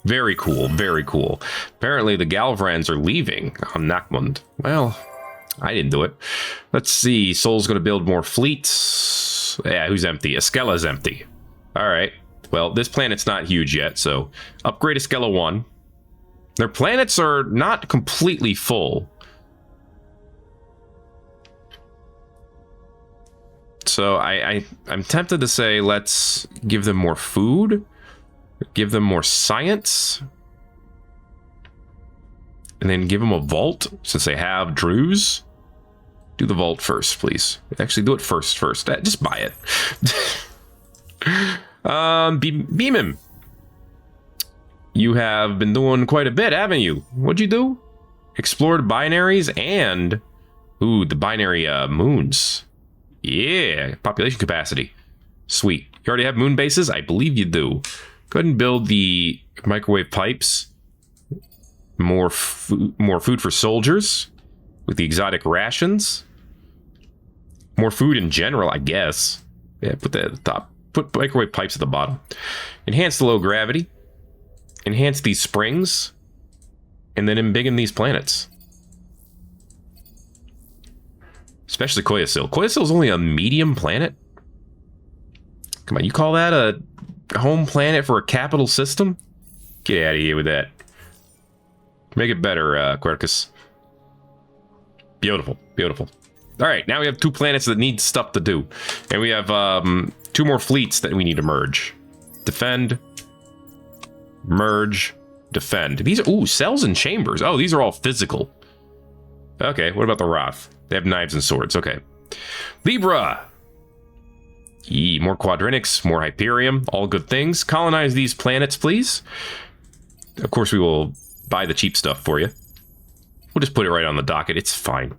Very cool, very cool. Apparently the Galvrans are leaving on Nakmund. Well, I didn't do it. Let's see. Sol's going to build more fleets. Yeah, who's empty? Eskella's empty. All right. Well, this planet's not huge yet, so upgrade Askella 1. Their planets are not completely full. So I'm tempted to say let's give them more food. Give them more science. And then give them a vault, since they have Druze. Do the vault first, please. Actually, do it first. Just buy it. Beam him. You have been doing quite a bit, haven't you? What'd you do? Explored binaries and... Ooh, the binary moons. Yeah, population capacity. Sweet. You already have moon bases? I believe you do. Go ahead and build the microwave pipes. More food for soldiers with the exotic rations. More food in general, I guess. Yeah, put that at the top. Put microwave pipes at the bottom. Enhance the low gravity. Enhance these springs. And then embiggen these planets. Especially Koyasil. Koyasil is only a medium planet? Come on, you call that a home planet for a capital system? Get out of here with that. Make it better, Quercus. Beautiful, beautiful. All right, now we have 2 planets that need stuff to do. And we have 2 more fleets that we need to merge. Defend. Merge. Defend. These are, ooh, cells and chambers. Oh, these are all physical. Okay, what about the Roth? They have knives and swords. Okay. Libra. More quadrinics, more Hyperium, all good things. Colonize these planets, please. Of course, we will buy the cheap stuff for you. We'll just put it right on the docket. It's fine.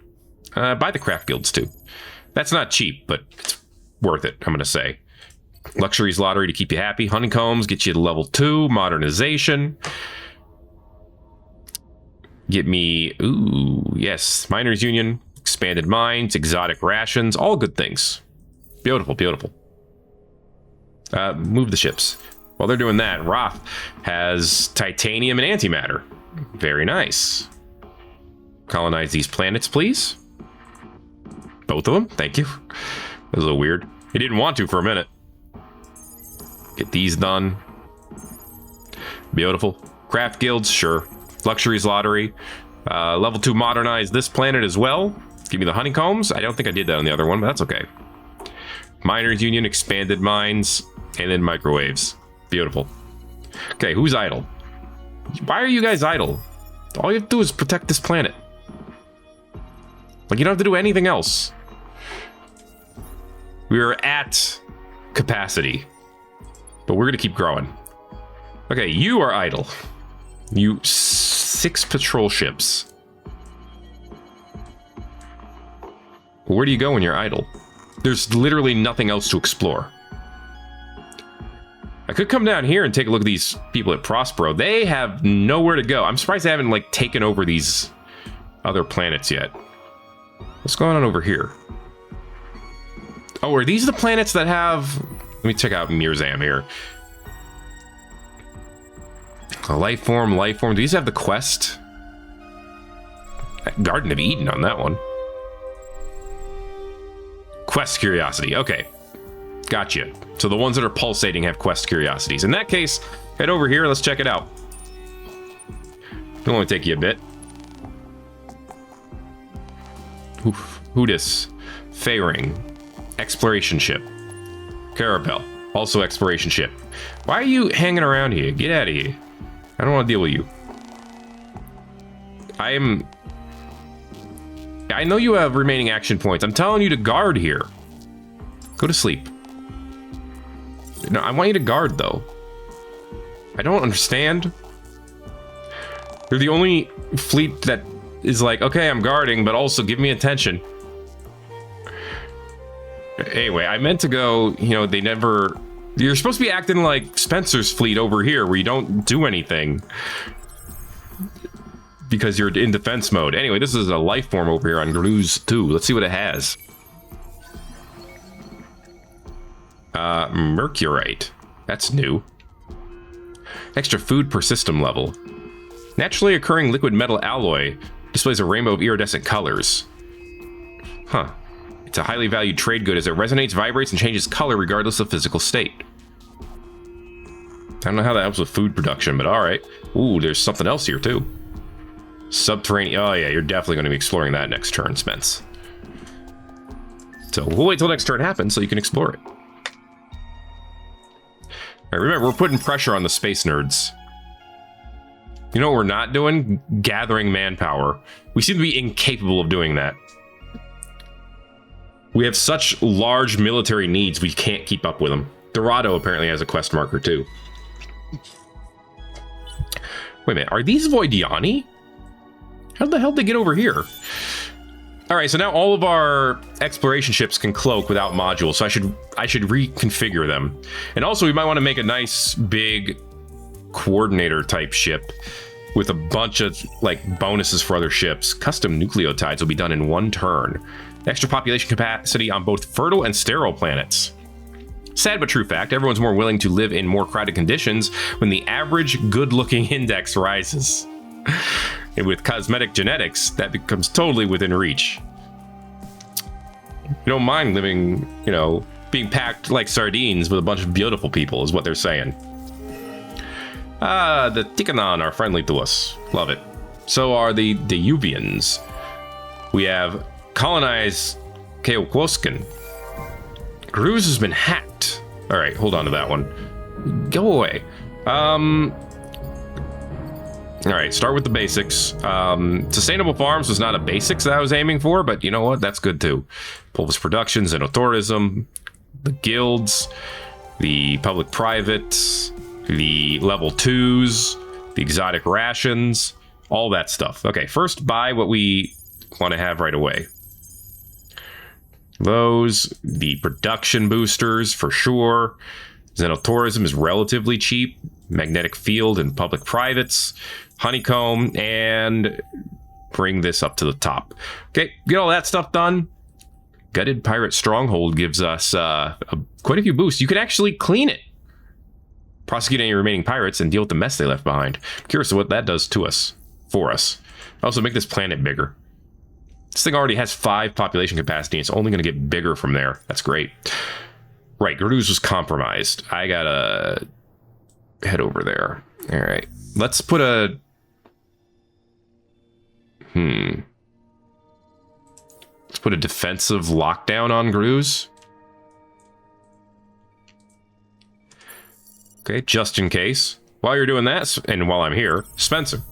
Buy the craft guilds, too. That's not cheap, but it's worth it, I'm going to say. Luxuries lottery to keep you happy. Honeycombs, get you to level 2. Modernization. Get me, ooh, yes. Miners Union, expanded mines, exotic rations, all good things. Beautiful, beautiful. Move the ships. While they're doing that, Roth has titanium and antimatter. Very nice. Colonize these planets, please. Both of them, thank you. That was a little weird. He didn't want to for a minute. Get these done. Beautiful. Craft guilds, sure. Luxuries lottery. Level 2 modernize this planet as well. Give me the honeycombs. I don't think I did that on the other one, but that's okay. Miners Union, expanded mines, and then microwaves. Beautiful. Okay, who's idle? Why are you guys idle? All you have to do is protect this planet. Like, you don't have to do anything else. We are at capacity. But we're going to keep growing. Okay, you are idle. You 6 patrol ships. Where do you go when you're idle? There's literally nothing else to explore. I could come down here and take a look at these people at Prospero. They have nowhere to go. I'm surprised they haven't, like, taken over these other planets yet. What's going on over here? Oh, are these the planets that have... Let me check out Mirzam here. A life form. Do these have the quest? Garden of Eden on that one. Quest curiosity. Okay. Gotcha. So the ones that are pulsating have quest curiosities. In that case, head over here. Let's check it out. It'll only take you a bit. Oof. Hudis. Feyring. Exploration ship. Carabel. Also exploration ship. Why are you hanging around here? Get out of here. I don't want to deal with you. I know you have remaining action points. I'm telling you to guard here. Go to sleep. No, I want you to guard, though. I don't understand. You're the only fleet that is like, okay, I'm guarding, but also give me attention. Anyway, I meant to go, you know, they never... You're supposed to be acting like Spencer's fleet over here, where you don't do anything. Because you're in defense mode. Anyway, this is a life form over here on Gruz 2. Let's see what it has. Mercurite. That's new. Extra food per system level. Naturally occurring liquid metal alloy displays a rainbow of iridescent colors. Huh. It's a highly valued trade good as it resonates, vibrates, and changes color regardless of physical state. I don't know how that helps with food production, but alright. Ooh, there's something else here too. Subterranean. Oh yeah, you're definitely going to be exploring that next turn, Spence. So we'll wait till next turn happens so you can explore it. Alright, remember, we're putting pressure on the space nerds. You know what we're not doing? Gathering manpower. We seem to be incapable of doing that. We have such large military needs, we can't keep up with them. Dorado apparently has a quest marker, too. Wait a minute, are these Voidiani? How the hell did they get over here? All right, so now all of our exploration ships can cloak without modules, so I should reconfigure them. And also, we might want to make a nice big coordinator type ship with a bunch of like bonuses for other ships. Custom nucleotides will be done in 1 turn. Extra population capacity on both fertile and sterile planets. Sad but true fact, everyone's more willing to live in more crowded conditions when the average good-looking index rises. And with cosmetic genetics, that becomes totally within reach. You don't mind living, you know, being packed like sardines with a bunch of beautiful people, is what they're saying. The Tikanon are friendly to us. Love it. So are the Uvians. We have colonized Keokwoskin. Gruz has been hacked. All right, hold on to that one. Go away. All right, start with the basics. Sustainable farms was not a basics that I was aiming for, but you know what? That's good too. Pulvis Productions, Xenotourism, the guilds, the public-private, the level 2s, the exotic rations, all that stuff. Okay, first buy what we want to have right away. Those, the production boosters for sure. Xenotourism is relatively cheap. Magnetic field and public privates, honeycomb, and bring this up to the top. Okay, get all that stuff done. Gutted Pirate Stronghold gives us quite a few boosts. You can actually clean it, prosecute any remaining pirates, and deal with the mess they left behind. I'm curious what that does to us, for us. Also, make this planet bigger. This thing already has 5 population capacity. It's only going to get bigger from there. That's great. Right, Gruz was compromised. I gotta head over there. All right, let's put a let's put a defensive lockdown on Gruz. Okay, just in case. While you're doing that, and while I'm here, Spencer,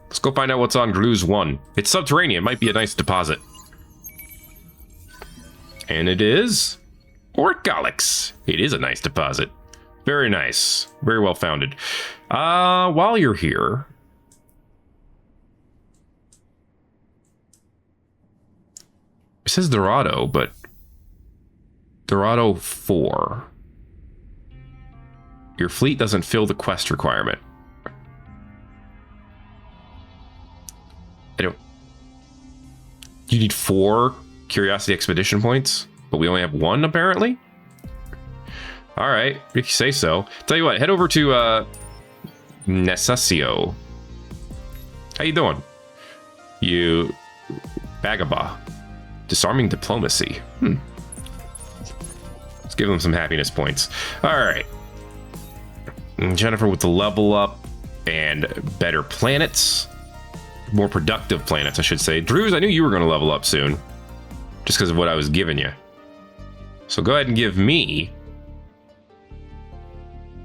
let's go find out what's on Gruz 1. It's subterranean. Might be a nice deposit. And it is Orgalix. It is a nice deposit. Very nice. Very well founded. While you're here, it says Dorado, but Dorado 4. Your fleet doesn't fill the quest requirement. I don't. You need 4 Curiosity Expedition points, but we only have 1 apparently. All right, if you say so. Tell you what, head over to Necessio. How you doing? You Bagaba. Disarming diplomacy. Let's give them some happiness points. All right. Jennifer with the level up and better planets. More productive planets, I should say. Drews, I knew you were going to level up soon. Just because of what I was giving you. So go ahead and give me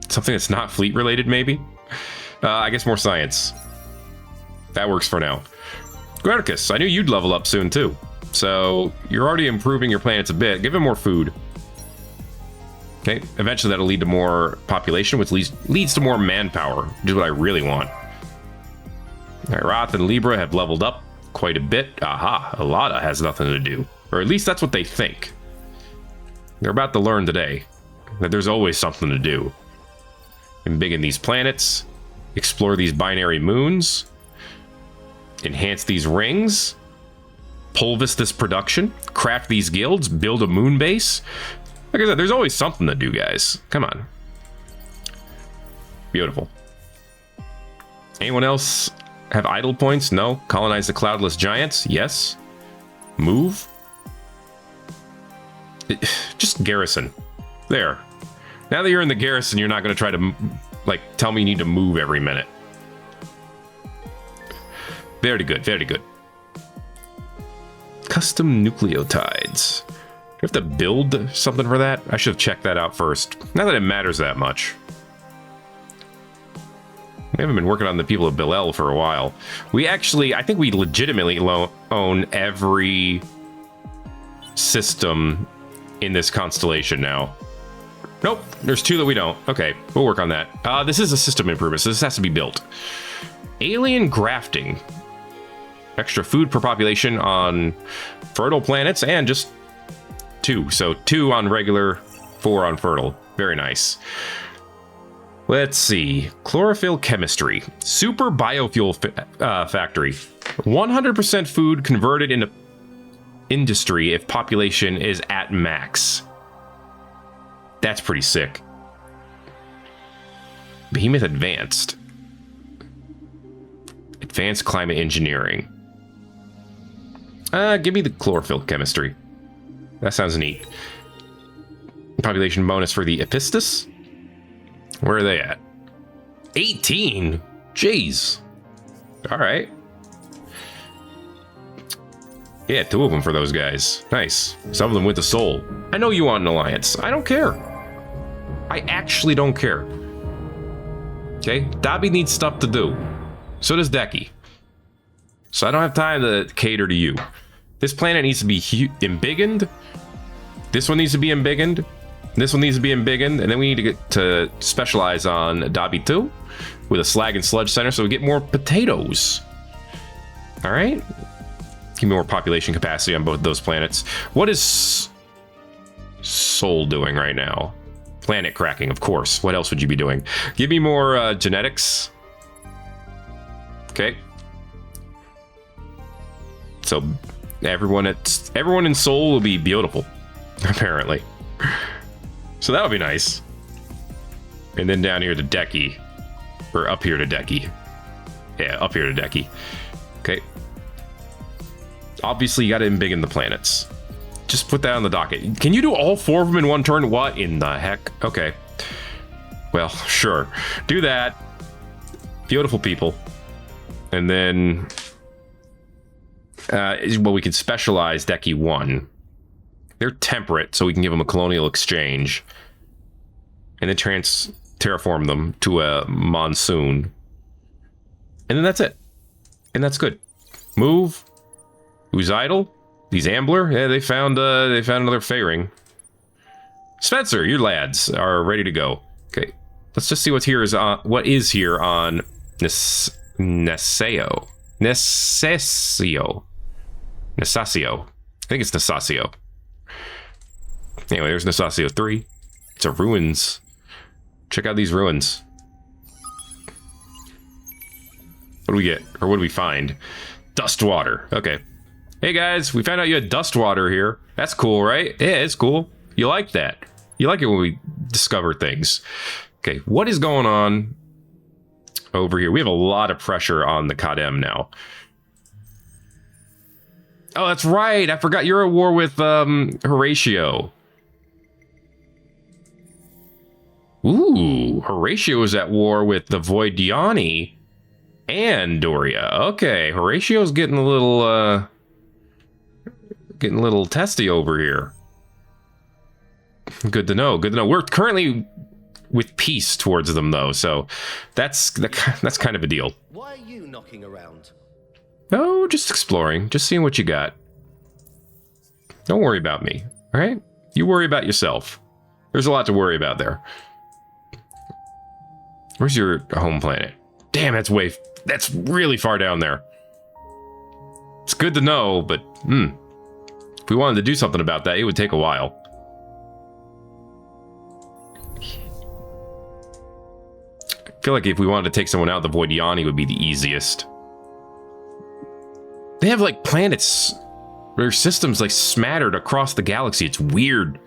something that's not fleet related, maybe? I guess more science. That works for now. Guernicus, I knew you'd level up soon too. So you're already improving your planets a bit. Give him more food. Okay, eventually that'll lead to more population, which leads to more manpower, which is what I really want. All right, Roth and Libra have leveled up quite a bit. Aha, Alada has nothing to do. Or at least that's what they think. They're about to learn today that there's always something to do. Embiggen these planets, explore these binary moons, enhance these rings, pulvis this production, craft these guilds, build a moon base. Like I said, there's always something to do, guys. Come on. Beautiful. Anyone else have idle points? No. Colonize the cloudless giants? Yes. Move. Just garrison. There. Now that you're in the garrison, you're not going to try to, like, tell me you need to move every minute. Very good, very good. Custom nucleotides. Do you have to build something for that? I should have checked that out first. Not that it matters that much. We haven't been working on the people of Bilel for a while. We actually, I think we legitimately own every system in this constellation now. Nope, there's 2 that we don't. Okay, we'll work on that. This is a system improvement, so this has to be built. Alien grafting. extra food per population on fertile planets, and just 2. So 2 on regular, 4 on fertile. Very nice. Let's see. Chlorophyll chemistry. Super biofuel factory. 100% food converted into industry if population is at max. That's pretty sick. Behemoth advanced. Advanced climate engineering. Give me the chlorophyll chemistry. That sounds neat. Population bonus for the Epistus. Where are they at? 18? Jeez. All right. Yeah, 2 of them for those guys. Nice. Some of them with the soul. I know you want an alliance. I don't care. I actually don't care. Okay? Dobby needs stuff to do. So does Decky. So I don't have time to cater to you. This planet needs to be embiggened. This one needs to be embiggened. This one needs to be embiggened. And then we need to get to specialize on Dobby 2 with a slag and sludge center so we get more potatoes. All right? Give me more population capacity on both those planets. What is Sol doing right now? Planet cracking, of course. What else would you be doing? Give me more genetics. Okay. So everyone in Sol will be beautiful, apparently. So that would be nice. And then down here to Decky. Or up here to Decky. Yeah, up here to Decky. Okay. Obviously, you got to embiggen the planets. Just put that on the docket. Can you do all 4 of them in one turn? What in the heck? Okay. Well, sure. Do that. Beautiful people. And then... well, we can specialize Decky 1. They're temperate, so we can give them a colonial exchange. And then terraform them to a monsoon. And then that's it. And that's good. Move. Who's idle? These Ambler? Yeah, they found another Fairing. Spencer, your lads are ready to go. Okay, let's just see what is here on Nesasio. I think it's Nesasio. Anyway, there's Nesasio 3. It's a ruins. Check out these ruins. What do we get? Or what do we find? Dust water. Okay. Hey guys, we found out you had dust water here. That's cool, right? Yeah, it's cool. You like that. You like it when we discover things. Okay, what is going on over here? We have a lot of pressure on the Kadem now. Oh, that's right. I forgot you're at war with Horatio. Ooh, Horatio is at war with the Voidiani and Doria. Okay, Horatio's getting a little testy over here. Good to know. Good to know. We're currently with peace towards them, though, so that's kind of a deal. Why are you knocking around? Oh, just exploring, just seeing what you got. Don't worry about me, all right? You worry about yourself. There's a lot to worry about there. Where's your home planet? Damn, that's really far down there. It's good to know, but if we wanted to do something about that, it would take a while. I feel like if we wanted to take someone out, the Voidiani would be the easiest. They have like planets, their systems like smattered across the galaxy. It's weird.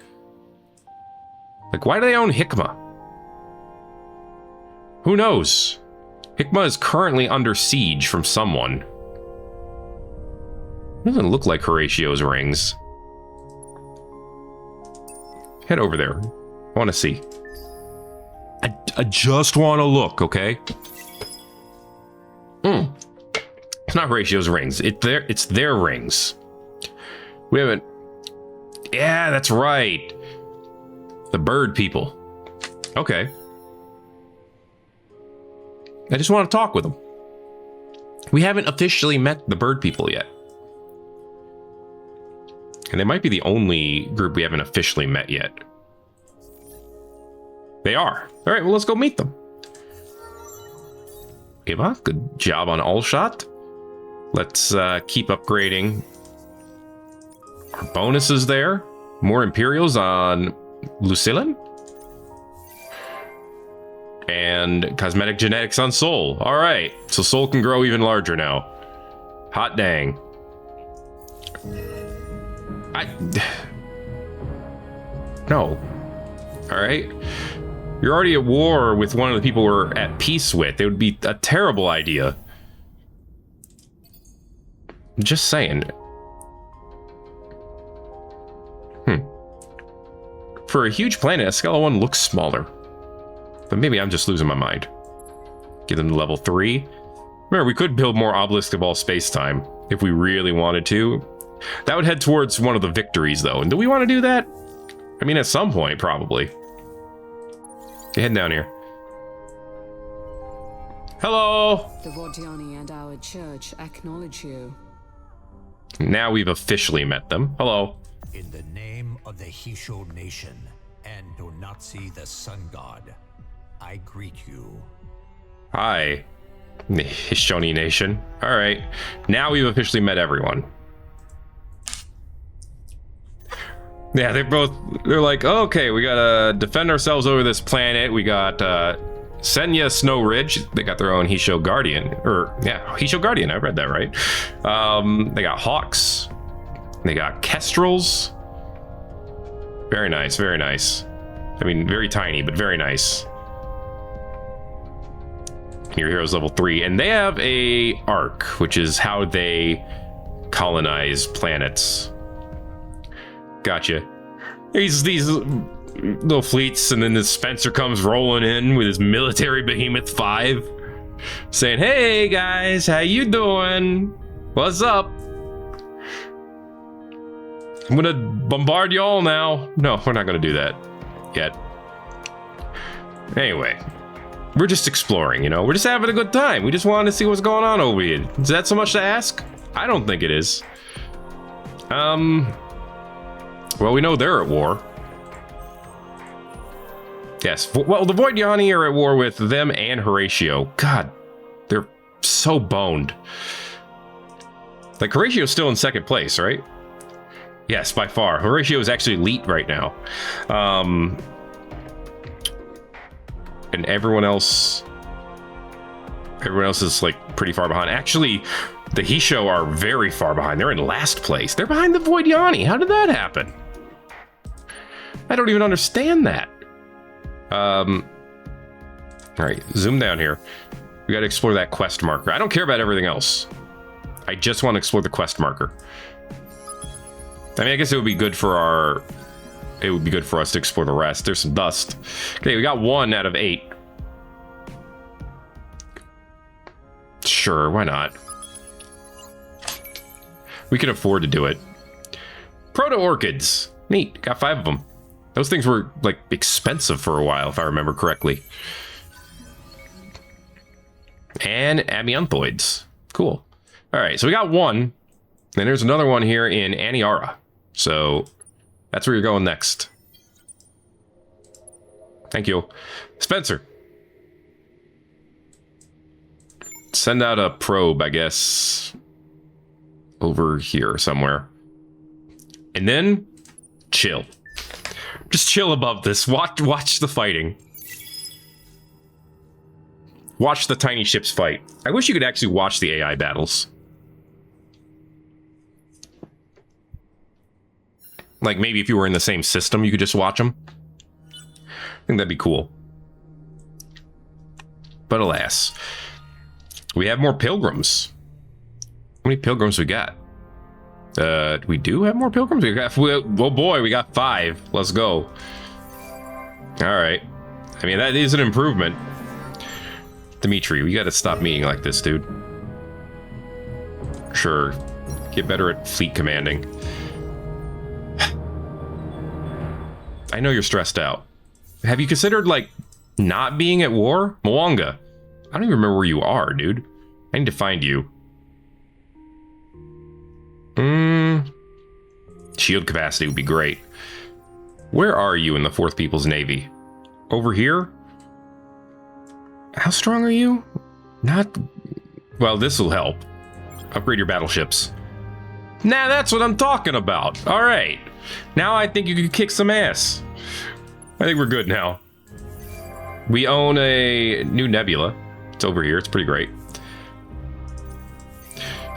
Like, why do they own Hikma? Who knows? Hikma is currently under siege from someone. Doesn't look like Horatio's rings. Head over there. I want to see. I just want to look, okay? It's not Horatio's rings. It's their rings. We haven't... Yeah, that's right. The bird people. Okay. I just want to talk with them. We haven't officially met the bird people yet. And they might be the only group we haven't officially met yet. They are. All right, well, let's go meet them. Eva, good job on all shot. Let's keep upgrading our bonuses there. More Imperials on Lucilin. And cosmetic genetics on Sol. All right, so Sol can grow even larger now. Hot dang. No. All right. You're already at war with one of the people we're at peace with. It would be a terrible idea. Just saying. For a huge planet, Escala 1 looks smaller. But maybe I'm just losing my mind. Give them level 3. Remember, we could build more obelisks of all space-time if we really wanted to. That would head towards one of the victories, though. And do we want to do that? I mean, at some point, probably. Okay, head down here. Hello! The Vodiani and our church acknowledge you. Now we've officially met them. Hello. In the name of the Hisho Nation and Donatsi the Sun God, I greet you. Hi, Hishoni Nation. All right, now we've officially met everyone. Yeah, they're like, oh, okay, we gotta defend ourselves over this planet. We got Senya Snow Ridge. They got their own Hisho Guardian. Hisho Guardian, I read that right. They got Hawks. They got Kestrels. Very nice, very nice. I mean, very tiny, but very nice. Your hero's level 3. And they have a arc, which is how they colonize planets. Gotcha. These little fleets, and then this Spencer comes rolling in with his military behemoth 5, saying, hey guys, how you doing? What's up? I'm gonna bombard y'all now. No, we're not gonna do that yet. Anyway, we're just exploring, you know? We're just having a good time. We just wanted to see what's going on over here. Is that so much to ask? I don't think it is. Well, we know they're at war. Yes, well, the Voidyani are at war with them and Horatio. God, they're so boned. Like, Horatio's still in second place, right? Yes, by far. Horatio is actually elite right now. And everyone else is like pretty far behind. Actually, the Hisho are very far behind. They're in last place. They're behind the Voidyani. How did that happen? I don't even understand that. All right, zoom down here. We got to explore that quest marker. I don't care about everything else. I just want to explore the quest marker. I mean, I guess it would be good for us to explore the rest. There's some dust. Okay, we got 1 out of 8. Sure, why not? We can afford to do it. Proto-orchids. Neat, got 5 of them. Those things were, like, expensive for a while, if I remember correctly. And amianthoids. Cool. All right, so we got 1. And there's another one here in Aniara. So that's where you're going next. Thank you. Spencer. Send out a probe, I guess, over here somewhere. And then chill. Just chill above this. Watch the fighting. Watch the tiny ships fight. I wish you could actually watch the AI battles. Like, maybe if you were in the same system, you could just watch them. I think that'd be cool. But alas, we have more pilgrims. How many pilgrims we got? We do have more pilgrims? Oh boy, we got 5. Let's go. Alright. I mean, that is an improvement. Dimitri, we gotta stop meeting like this, dude. Sure. Get better at fleet commanding. I know you're stressed out. Have you considered, like, not being at war? Mwanga. I don't even remember where you are, dude. I need to find you. Shield capacity would be great. Where are you in the 4th People's Navy? Over here? How strong are you? Not... Well, this will help. Upgrade your battleships. Nah, that's what I'm talking about. All right. Now I think you can kick some ass. I think we're good now. We own a new nebula. It's over here. It's pretty great.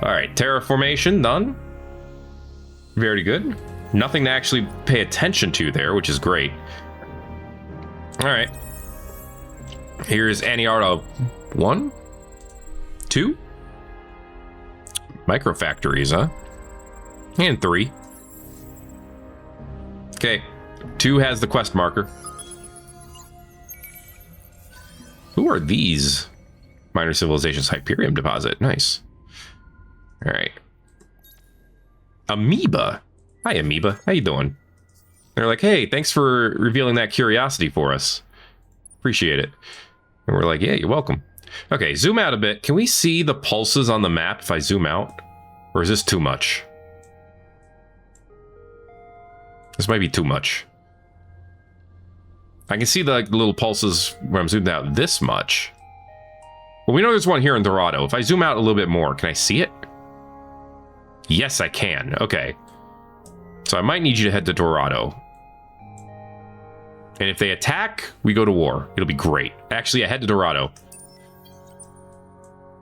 All right. Terraformation done. Very good. Nothing to actually pay attention to there, which is great. All right. Here's Aniarta 1, 2. Micro factories, huh? And 3. Okay. 2 has the quest marker. Who are these? Minor civilizations, Hyperium deposit. Nice. All right. Amoeba. Hi, Amoeba. How you doing? They're like, hey, thanks for revealing that curiosity for us. Appreciate it. And we're like, yeah, you're welcome. Okay, zoom out a bit. Can we see the pulses on the map if I zoom out? Or is this too much? This might be too much. I can see the little pulses when I'm zoomed out this much. Well, we know there's one here in Dorado. If I zoom out a little bit more, can I see it? Yes, I can. Okay. So I might need you to head to Dorado. And if they attack, we go to war. It'll be great. Actually, I head to Dorado.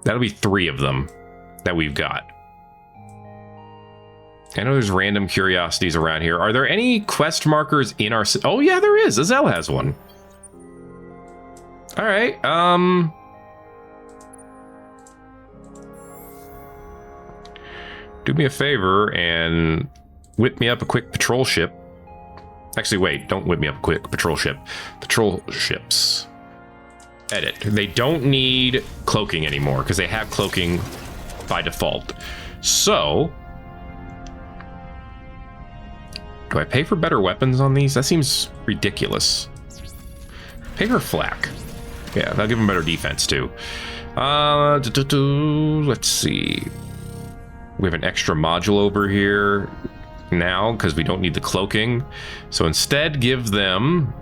That'll be 3 of them that we've got. I know there's random curiosities around here. Are there any quest markers in our... Oh, yeah, there is. Azel has one. All right. Do me a favor and whip me up a quick patrol ship. Actually, wait. Don't whip me up a quick patrol ship. Patrol ships. Edit. They don't need cloaking anymore because they have cloaking by default. So... do I pay for better weapons on these? That seems ridiculous. Pay for flak. Yeah, that'll give them better defense too. Let's see. We have an extra module over here now because we don't need the cloaking. So instead, give them...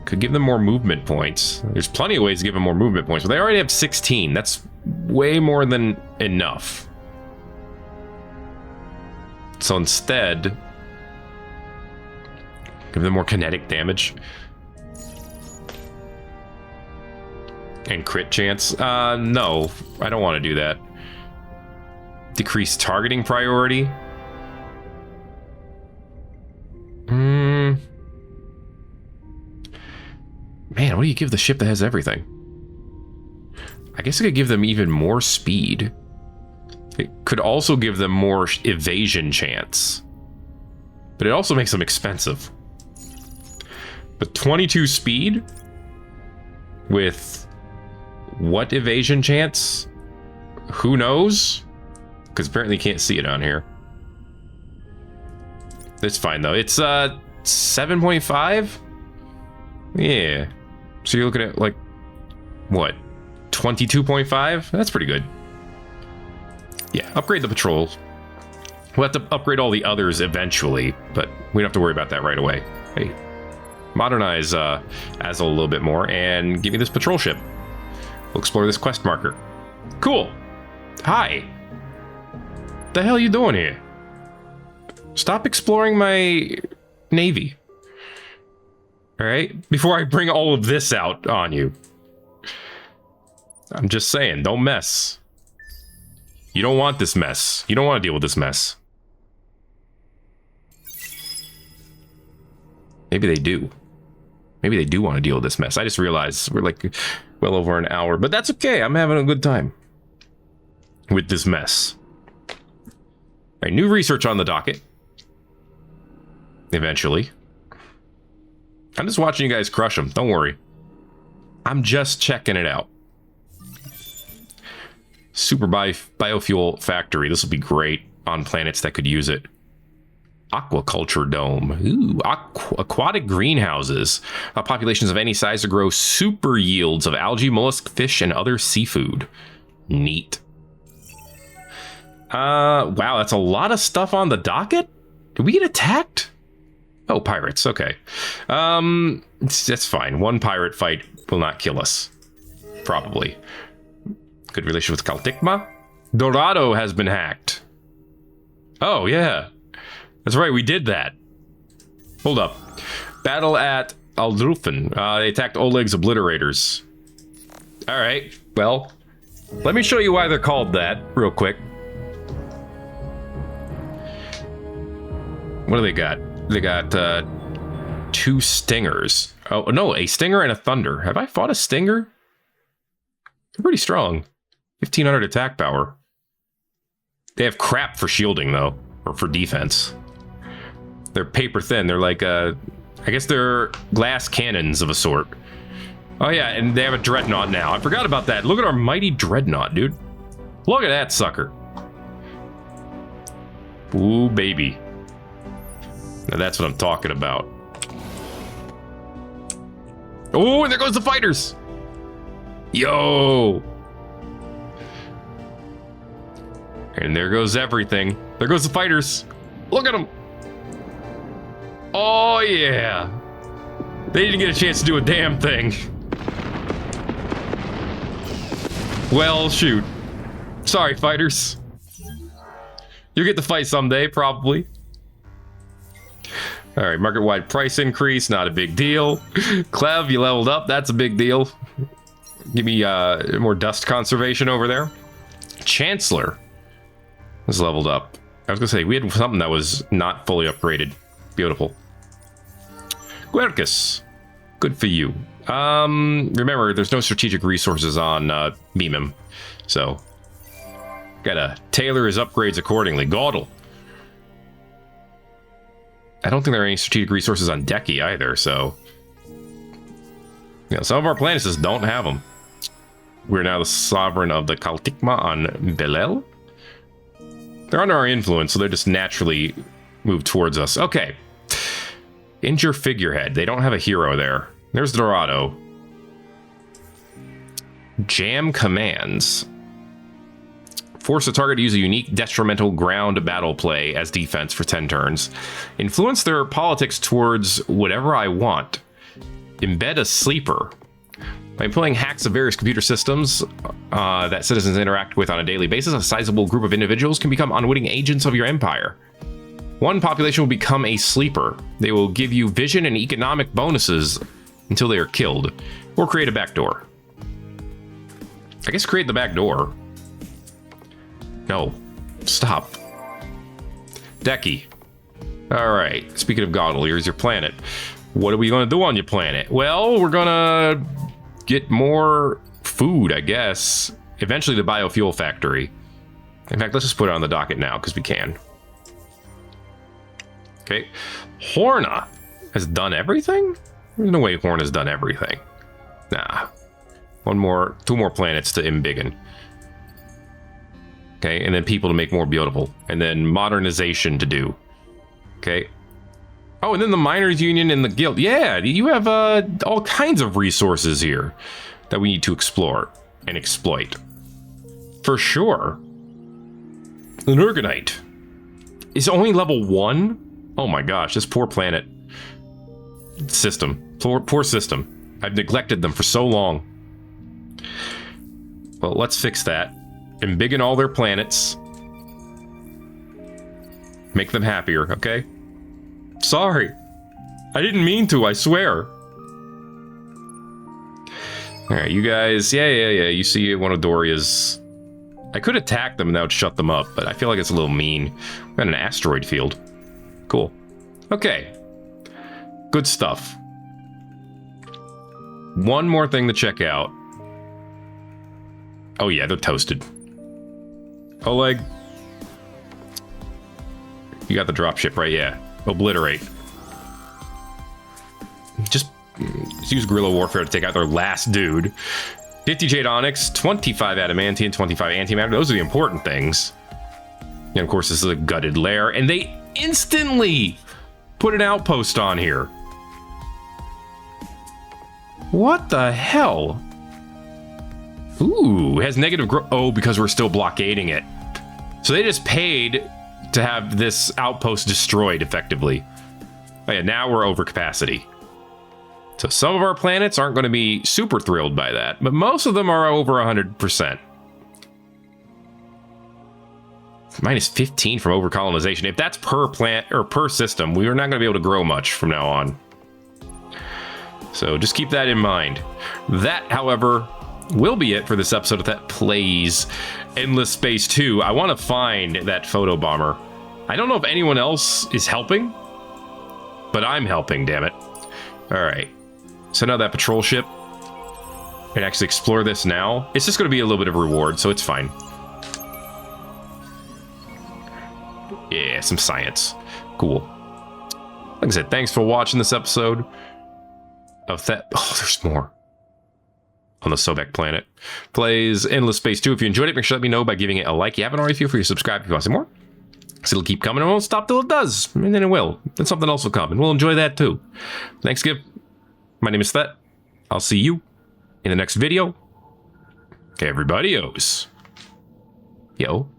could give them more movement points. There's plenty of ways to give them more movement points, but they already have 16. That's way more than enough. So instead... give them more kinetic damage. And crit chance. No, I don't want to do that. Decrease targeting priority. Man, what do you give the ship that has everything? I guess I could give them even more speed. It could also give them more evasion chance. But it also makes them expensive. But 22 speed with what evasion chance? Who knows? Because apparently you can't see it on here. It's fine though. It's 7.5? Yeah. So you're looking at like what? 22.5? That's pretty good. Yeah, upgrade the patrol. We'll have to upgrade all the others eventually, but we don't have to worry about that right away. Hey. Modernize Azel a little bit more and give me this patrol ship. We'll explore this quest marker. Cool. Hi. What the hell are you doing here? Stop exploring my navy. All right? Before I bring all of this out on you. I'm just saying, don't mess. You don't want this mess. You don't want to deal with this mess. Maybe they do. Maybe they do want to deal with this mess. I just realized we're like well over an hour, but that's okay. I'm having a good time with this mess. All right, new research on the docket. Eventually. I'm just watching you guys crush them. Don't worry. I'm just checking it out. Super biofuel factory. This will be great on planets that could use it. Aquaculture dome. Ooh, aquatic greenhouses. Populations of any size to grow super yields of algae, mollusk, fish, and other seafood. Neat. Wow, that's a lot of stuff on the docket? Did we get attacked? Oh, pirates. Okay. That's fine. One pirate fight will not kill us. Probably. Good relation with Caltigma. Dorado has been hacked. Oh, yeah. That's right, we did that. Hold up. Battle at Aldrufen. They attacked Oleg's Obliterators. Alright, well, let me show you why they're called that, real quick. What do they got? They got, 2 Stingers. Oh, no, a Stinger and a Thunder. Have I fought a Stinger? They're pretty strong. 1500 attack power. They have crap for shielding, though, or for defense. They're paper thin. They're like, I guess they're glass cannons of a sort. Oh, yeah, and they have a Dreadnought now. I forgot about that. Look at our mighty Dreadnought, dude. Look at that sucker. Ooh, baby. Now that's what I'm talking about. Oh, and there goes the fighters. Yo. And there goes everything. There goes the fighters. Look at them. Oh, yeah. They didn't get a chance to do a damn thing. Well, shoot. Sorry, fighters. You'll get to fight someday, probably. All right, market-wide price increase, not a big deal. Clev, you leveled up, that's a big deal. Give me more dust conservation over there. Chancellor was leveled up. I was gonna say, we had something that was not fully upgraded. Beautiful. Guercus, good for you. Remember, there's no strategic resources on Mimim, so gotta tailor his upgrades accordingly. Gaudle. I don't think there are any strategic resources on Deki either, so... You know, some of our planets just don't have them. We're now the sovereign of the Kaltikma on Belel. They're under our influence, so they're just naturally move towards us. Okay. Injure Figurehead. They don't have a hero there. There's Dorado. Jam Commands. Force a target to use a unique detrimental ground battle play as defense for 10 turns. Influence their politics towards whatever I want. Embed a sleeper. By employing hacks of various computer systems that citizens interact with on a daily basis, a sizable group of individuals can become unwitting agents of your empire. One population will become a sleeper. They will give you vision and economic bonuses until they are killed. Or create a backdoor. I guess create the backdoor. No. Stop. Deki. Alright. Speaking of Gaudle, here's your planet. What are we going to do on your planet? Well, we're going to get more food, I guess. Eventually the biofuel factory. In fact, let's just put it on the docket now, because we can. Okay. Horna has done everything? There's no way Horn has done everything. Nah. Two more planets to embiggen. Okay, and then people to make more beautiful. And then modernization to do. Okay. Oh, and then the Miners Union and the Guild. Yeah, you have all kinds of resources here that we need to explore and exploit. For sure. The Nurganite is only level 1? Oh my gosh, this poor planet. System. Poor system. I've neglected them for so long. Well, let's fix that. Embiggen all their planets. Make them happier, okay? Sorry. I didn't mean to, I swear. Alright, you guys... Yeah. You see one of Doria's... I could attack them and that would shut them up, but I feel like it's a little mean. We got an asteroid field. Cool. Okay. Good stuff. One more thing to check out. Oh yeah, they're toasted. Oleg. You got the dropship, right? Yeah. Obliterate. Just use guerrilla warfare to take out their last dude. 50 Jade Onyx, 25 Adamantium, 25 Antimatter. Those are the important things. And of course, this is a gutted lair. And they instantly put an outpost on here. What the hell? Ooh, it has negative growth. Oh, because we're still blockading it. So they just paid to have this outpost destroyed, effectively. Oh yeah, now we're over capacity. So some of our planets aren't going to be super thrilled by that, but most of them are over 100%. minus 15 from overcolonization. If that's per plant or per system, we are not going to be able to grow much from now on. So just keep that in mind. That, however, will be it for this episode of Thet Plays Endless Space 2. I want to find that photo bomber. I don't know if anyone else is helping, but I'm helping, damn it. All right. Send out that patrol ship and actually explore this now. It's just going to be a little bit of reward, so it's fine. Yeah, some science. Cool. Like I said, thanks for watching this episode of Thet. Oh, there's more. On the Sobek planet. Plays Endless Space 2. If you enjoyed it, make sure to let me know by giving it a like. You haven't already, feel free to subscribe if you want to see more. So it'll keep coming and it won't stop till it does. And then it will. Then something else will come and we'll enjoy that too. Thanks, Skip. My name is Thet. I'll see you in the next video. Everybody else. Yo.